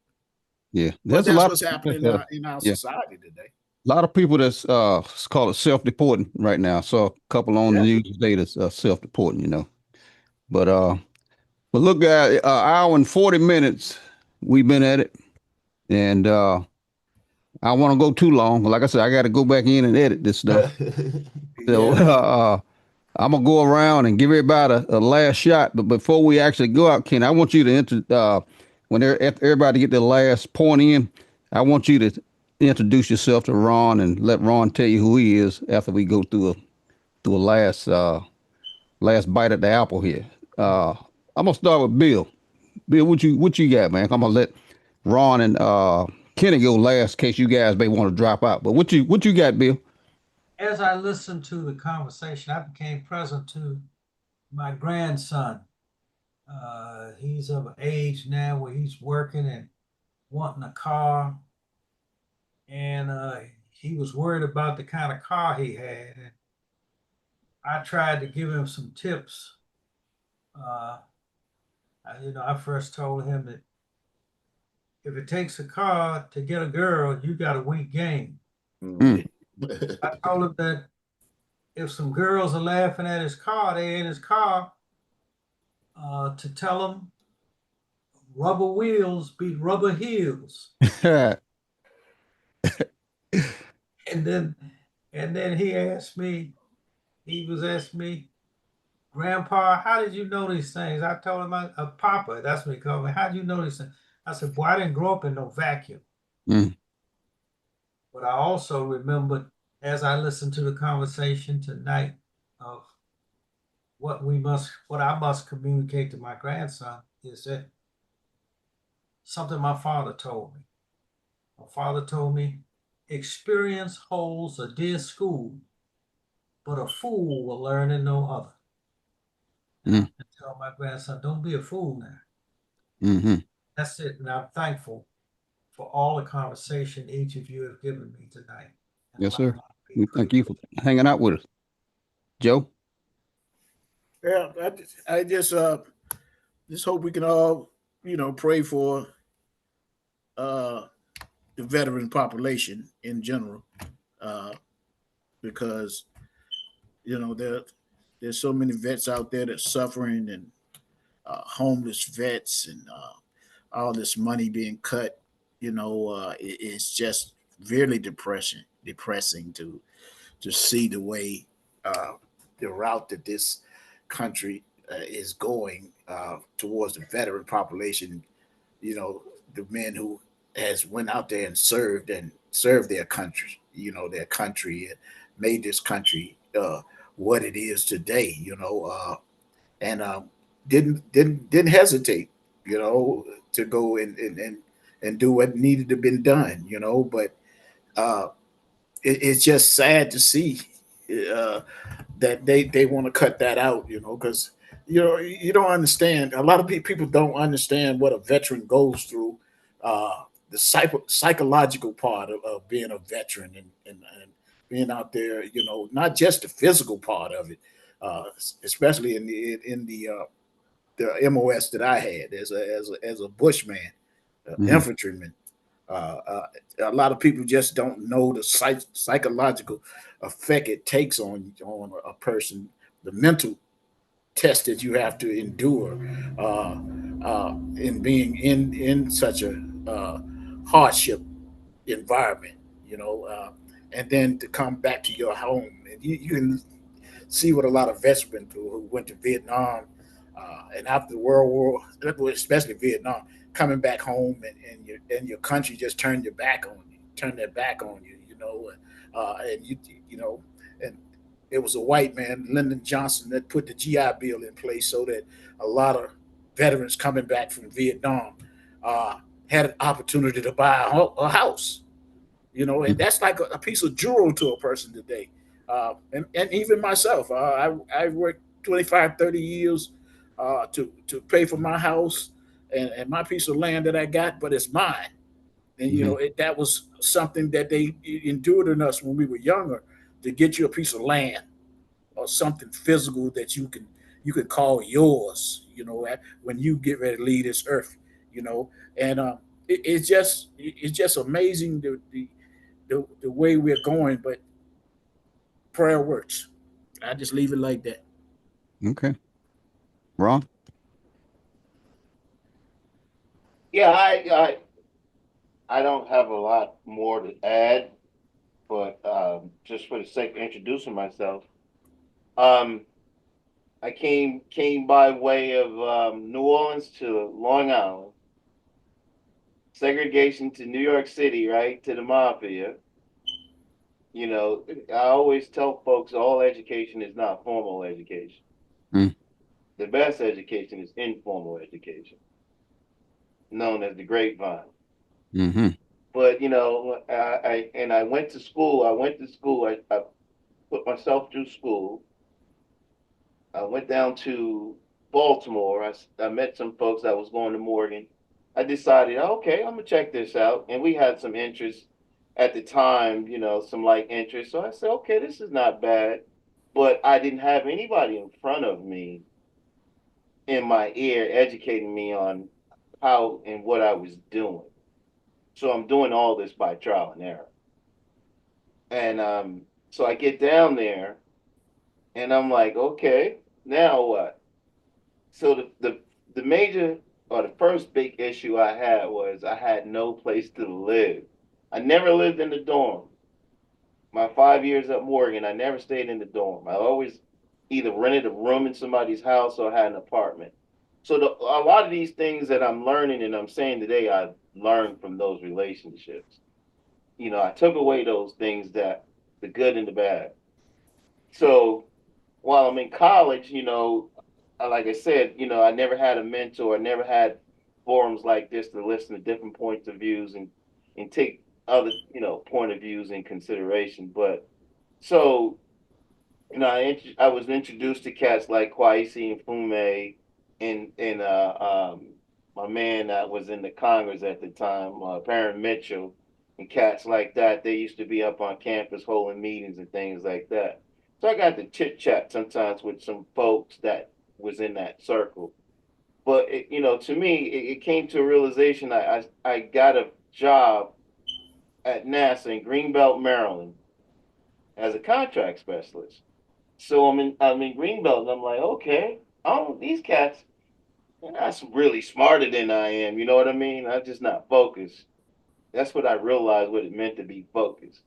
Yeah, that's what's happening in our society today. A lot of people that's call it self-deporting right now. So a couple on the news today that's self-deporting, But look, guys, hour and 40 minutes we've been at it, and I don't want to go too long. Like I said, I got to go back in and edit this stuff. So I'm gonna go around and give everybody a last shot. But before we actually go out, Ken, I want you to when everybody get their last point in, I want you to introduce yourself to Ron and let Ron tell you who he is after we go through a last bite at the apple here. I'm gonna start with Bill. Bill, what you got, man? I'm gonna let Ron and Kenny go last in case you guys may want to drop out. But what you got, Bill? As I listened to the conversation, I became present to my grandson. He's of an age now where he's working and wanting a car. And he was worried about the kind of car he had. And I tried to give him some tips. I first told him that if it takes a car to get a girl, you got a weak game. I told him that if some girls are laughing at his car, they're in his car, to tell him rubber wheels beat rubber heels. And then he was asking me, Grandpa, how did you know these things? I told him, Papa, that's what he called me. How did you know these things? I said, boy, I didn't grow up in no vacuum. But I also remembered, as I listened to the conversation tonight, of what I must communicate to my grandson is that something my father told me. My father told me, experience holds a dear school, but a fool will learn in no other. I tell my grandson, don't be a fool now. That's it. And I'm thankful for all the conversation each of you have given me tonight. Yes, sir. We thank you for hanging out with us. Joe? Yeah, I just hope we can all, pray for the veteran population in general, because there's so many vets out there that's suffering, and homeless vets, and all this money being cut. It's just really depressing to see the way the route that this country is going towards the veteran population. The men who has went out there and served their country, and made this country what it is today, and didn't hesitate, to go and do what needed to be done, but uh, it's just sad to see uh, that they want to cut that out, because you don't understand. A lot of people don't understand what a veteran goes through, the psychological part of being a veteran, and being out there, not just the physical part of it, especially the MOS that I had as a bushman, Mhm. infantryman. A lot of people just don't know the psychological effect it takes on a person, the mental test that you have to endure in being in such a hardship environment, and then to come back to your home, and you can see what a lot of veterans went through who went to Vietnam, and after World War, especially Vietnam, coming back home, and your country just turned their back on you, and and it was a white man, Lyndon Johnson, that put the GI Bill in place so that a lot of veterans coming back from Vietnam uh, had an opportunity to buy a house, and that's like a piece of jewel to a person today. And even myself, I worked 25, 30 years to pay for my house and my piece of land that I got, but it's mine. And, Mhm. that was something that they endured in us when we were younger, to get you a piece of land or something physical that you can call yours, when you get ready to leave this earth, and it's just amazing the way we're going, but prayer works. I just leave it like that. Okay. Ron? Yeah, I don't have a lot more to add, but just for the sake of introducing myself, um, I came by way of New Orleans to Long Island, segregation to New York City, right to the mafia. I always tell folks all education is not formal education. Mm. The best education is informal education, known as the grapevine. Mm-hmm. But I went to school. I went to school. I put myself through school. I went down to Baltimore. I met some folks that was going to Morgan. I decided, okay, I'm gonna check this out, and we had some interest at the time. Some like interest. So I said, okay, this is not bad. But I didn't have anybody in front of me in my ear educating me on how and what I was doing. So I'm doing all this by trial and error. And so I get down there and I'm like, okay, now what? So the major or the first big issue I had was I had no place to live. I never lived in the dorm. My 5 years at Morgan, I never stayed in the dorm. I always either rented a room in somebody's house or had an apartment. So a lot of these things that I'm learning and I'm saying today, I learned from those relationships. I took away those things, that the good and the bad. So while I'm in college, like I said, I never had a mentor. I never had forums like this to listen to different points of views and take other, point of views in consideration. But so, I was introduced to cats like Kwesi and Fume and my man that was in the Congress at the time, Parent Mitchell, and cats like that. They used to be up on campus holding meetings and things like that. So I got to chit chat sometimes with some folks that was in that circle. But to me, it came to a realization. I got a job at NASA in Greenbelt, Maryland, as a contract specialist. So I'm in Greenbelt, and I'm like, okay, these cats, they're not really smarter than I am. You know what I mean? I'm just not focused. That's what I realized what it meant to be focused.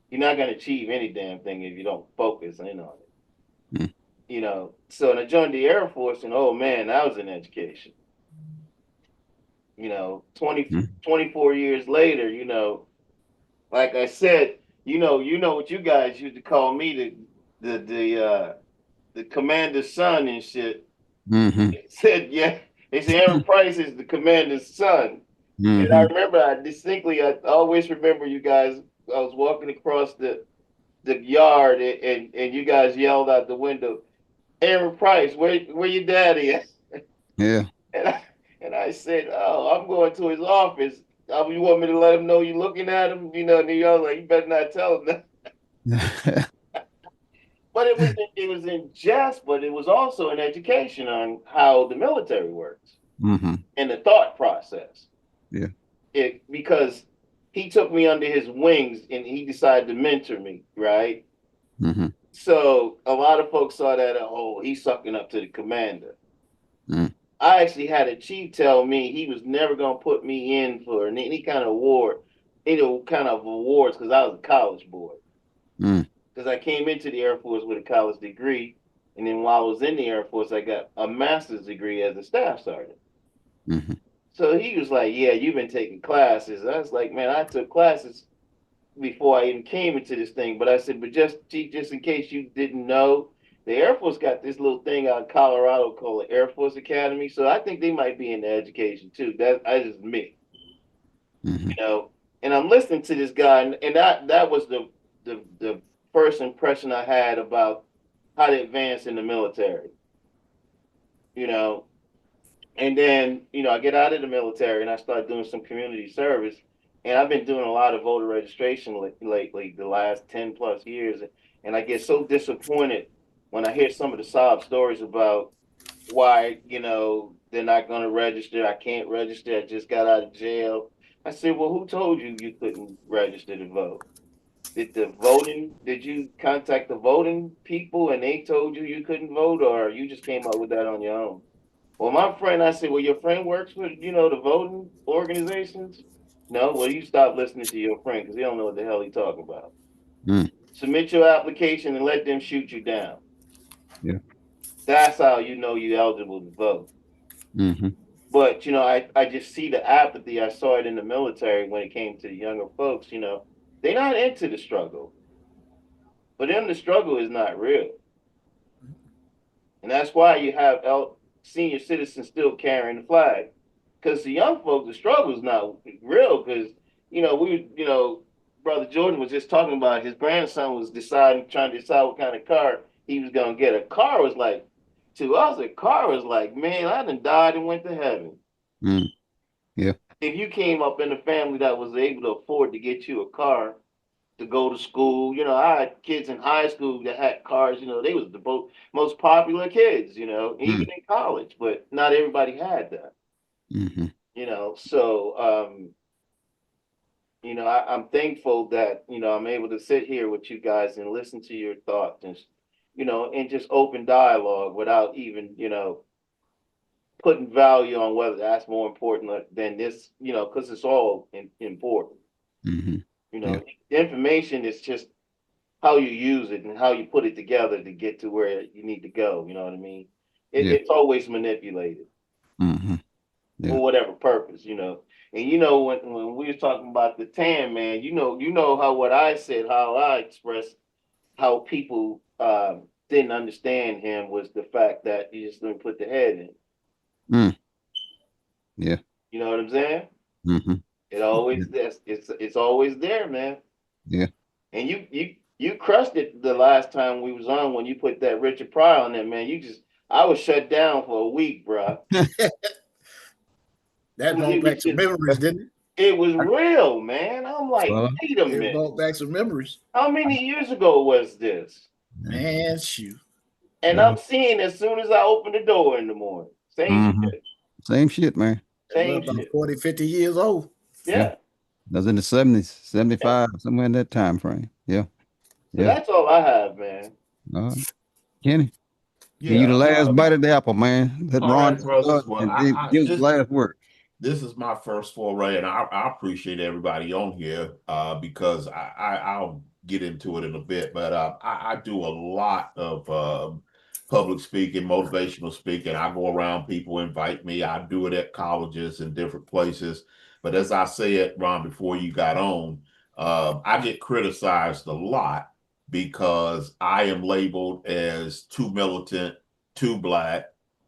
You're not gonna achieve any damn thing if you don't focus in on it. Mm. So I joined the Air Force, and oh man, that was an education. 20 Mm. 24 years later, like I said, what you guys used to call me, the commander's son and shit. Mm-hmm. Said, yeah, they said Aaron Price is the commander's son. And I Mm-hmm. remember, I always remember you guys. I was walking across the yard, and you guys yelled out the window, Aaron Price, where your daddy at? Yeah. And I said, oh, I'm going to his office. You want me to let him know you're looking at him? You know, and y'all like, you better not tell him that. But it was in jest, but it was also an education on how the military works Mm-hmm. and the thought process. Yeah. Because he took me under his wings and he decided to mentor me, right? Mm-hmm. So a lot of folks saw that, oh, he's sucking up to the commander. Mm. I actually had a chief tell me he was never going to put me in for any kind of award, kind of awards, because I was a college boy. Mm. Because I came into the Air Force with a college degree, and then while I was in the Air Force, I got a master's degree as a staff sergeant. Mm-hmm. So he was like, yeah, you've been taking classes. I was like, man, I took classes before I even came into this thing. But I said, but just in case you didn't know, the Air Force got this little thing out in Colorado called the Air Force Academy. So I think they might be in the education too. That's just me, Mm-hmm. you know. And I'm listening to this guy, and that was the first impression I had about how to advance in the military, you know. And then, I get out of the military and I start doing some community service. And I've been doing a lot of voter registration lately, the last 10 plus years. And I get so disappointed when I hear some of the sob stories about why, they're not going to register. I can't register. I just got out of jail. I said, well, who told you you couldn't register to vote? Did you contact the voting people and they told you you couldn't vote, or you just came up with that on your own? Well, my friend, I said, well, your friend works with, the voting organizations? No, well, you stop listening to your friend because he don't know what the hell he talking about. Mm. Submit your application and let them shoot you down. Yeah. That's how you know you're eligible to vote. Mm-hmm. But, I just see the apathy. I saw it in the military when it came to the younger folks, they're not into the struggle. For them, the struggle is not real. And that's why you have senior citizens still carrying the flag. Because the young folks, the struggle is not real. Because, Brother Jordan was just talking about his grandson was trying to decide what kind of car he was going to get. A car was like, to us, a car was like, man, I done died and went to heaven. Mm. Yeah. If you came up in a family that was able to afford to get you a car to go to school, I had kids in high school that had cars, they was the most popular kids, even in college, but not everybody had that. Mm-hmm. So I'm thankful that I'm able to sit here with you guys and listen to your thoughts and and just open dialogue without even putting value on whether that's more important than this, because it's all important. Mm-hmm. Yeah. The information is just how you use it and how you put it together to get to where you need to go. You know what I mean? Yeah. It's always manipulated. Mm-hmm. Yeah. For whatever purpose, And when we were talking about the tan man, you know how what I said, how I expressed how people didn't understand him was the fact that you just didn't put the head in. Mm. Yeah. You know what I'm saying? Mm-hmm. It always it's always there, man. Yeah. And you crushed it the last time we was on when you put that Richard Pryor on there, man. I was shut down for a week, bro. That brought back some memories, didn't it? It was real, man. I'm like, wait a minute. It brought back some memories. How many years ago was this? Man, shoot. And I'm seeing as soon as I open the door in the morning. Same shit. Same shit, man. Same about shit. 40, 50 years old. Yeah. That was in the 70s, 75, somewhere in that time frame. Yeah. So that's all I have, man. All right. Kenny. Yeah, you the last bite of the apple, man. Let Ron give his last word. This is my first foray, and I appreciate everybody on here because I'll get into it in a bit, but I do a lot of public speaking, motivational speaking. I go around, people invite me. I do it at colleges and different places. But as I said, Ron, before you got on, I get criticized a lot because I am labeled as too militant, too black.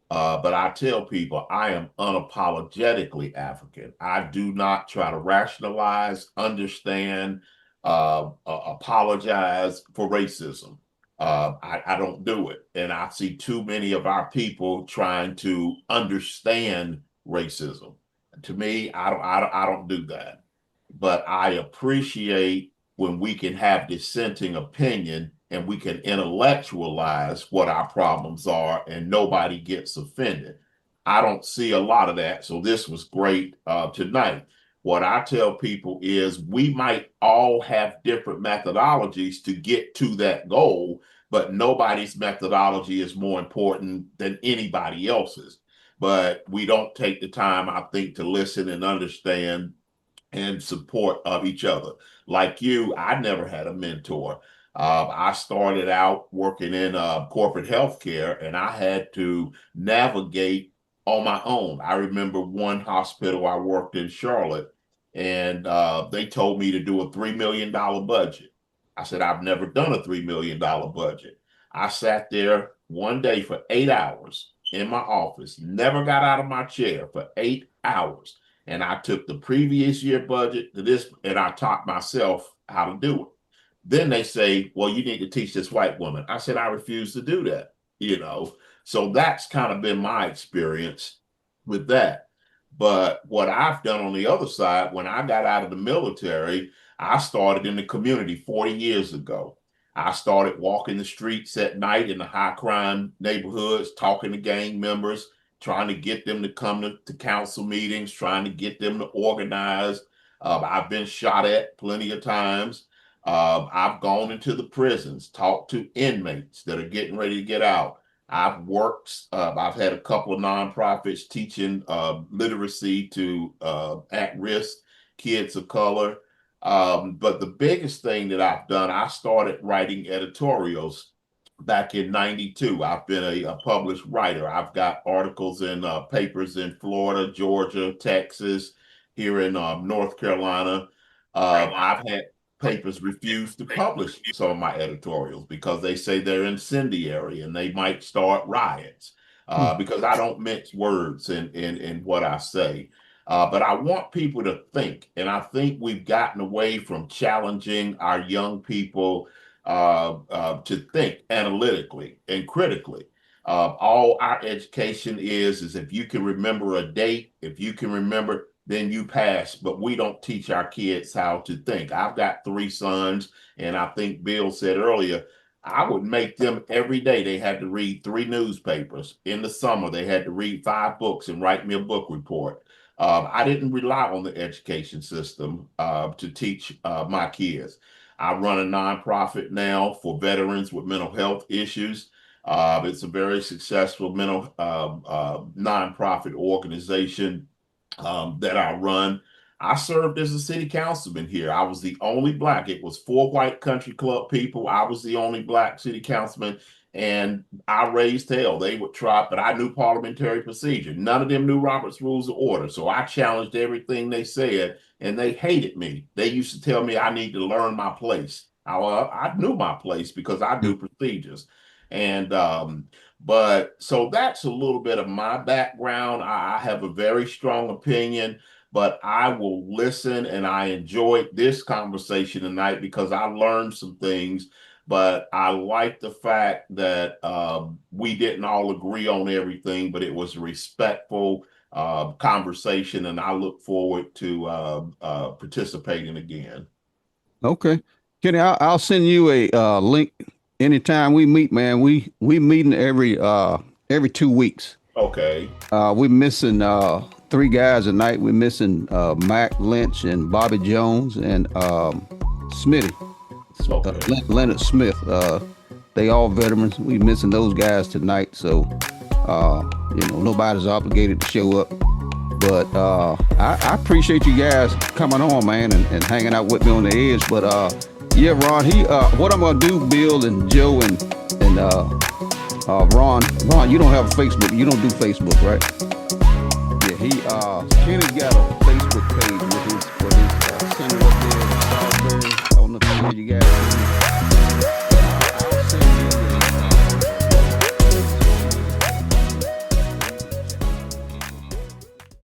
But I tell people I am unapologetically African. I do not try to rationalize, understand, apologize for racism. I don't do it. And I see too many of our people trying to understand racism. To me, I don't do that. But I appreciate when we can have dissenting opinion and we can intellectualize what our problems are and nobody gets offended. I don't see a lot of that. So this was great tonight. What I tell people is we might all have different methodologies to get to that goal, but nobody's methodology is more important than anybody else's. But we don't take the time, I think, to listen and understand and support of each other. Like you, I never had a mentor. I started out working in corporate healthcare, and I had to navigate on my own. I remember one hospital I worked in Charlotte, and they told me to do a $3 million budget. I said, I've never done a $3 million budget. I sat there one day for 8 hours in my office, never got out of my chair for 8 hours. And I took the previous year budget to this, and I taught myself how to do it. Then they say, well, you need to teach this white woman. I said, I refuse to do that, you know. So that's kind of been my experience with that. But what I've done on the other side, when I got out of the military, I started in the community 40 years ago. I started walking the streets at night in the high crime neighborhoods, talking to gang members, trying to get them to come to council meetings, trying to get them to organize. I've been shot at plenty of times. I've gone into the prisons, talked to inmates that are getting ready to get out. I've worked, I've had a couple of nonprofits teaching literacy to at-risk kids of color. But the biggest thing that I've done, I started writing editorials back in '92. I've been a published writer. I've got articles in papers in Florida, Georgia, Texas, here in North Carolina. I've had papers refuse to publish some of my editorials because they say they're incendiary and they might start riots because I don't mince words in what I say. But I want people to think, and I think we've gotten away from challenging our young people to think analytically and critically. All our education is if you can remember a date, if you can remember, then you pass. But we don't teach our kids how to think. I've got 3 sons, and I think Bill said earlier, I would make them every day. They had to read 3 newspapers. In the summer, they had to read 5 books and write me a book report. I didn't rely on the education system to teach my kids. I run a nonprofit now for veterans with mental health issues. It's a very successful mental nonprofit organization that I run. I served as a city councilman here. I was the only black. It was 4 white country club people. I was the only black city councilman, and I raised hell. They would try, but I knew parliamentary procedure. None of them knew Robert's Rules of Order. So I challenged everything they said, and they hated me. They used to tell me I need to learn my place. I knew my place because I knew procedures. And but so that's a little bit of my background. I have a very strong opinion, but I will listen, and I enjoyed this conversation tonight because I learned some things. But I like the fact that we didn't all agree on everything, but it was a respectful conversation, and I look forward to participating again. Okay, Kenny, I'll send you a link anytime we meet, man. We meeting every 2 weeks. Okay. We're missing 3 guys tonight. We're missing Mac Lynch and Bobby Jones and Smitty. Okay. Leonard Smith. They all veterans. We missing those guys tonight, so nobody's obligated to show up. But I appreciate you guys coming on, man, and hanging out with me on the edge. But yeah, Ron, what I'm gonna do, Bill and Joe and Ron, you don't have a Facebook. You don't do Facebook, right? Yeah, Kenny's got a Facebook page with his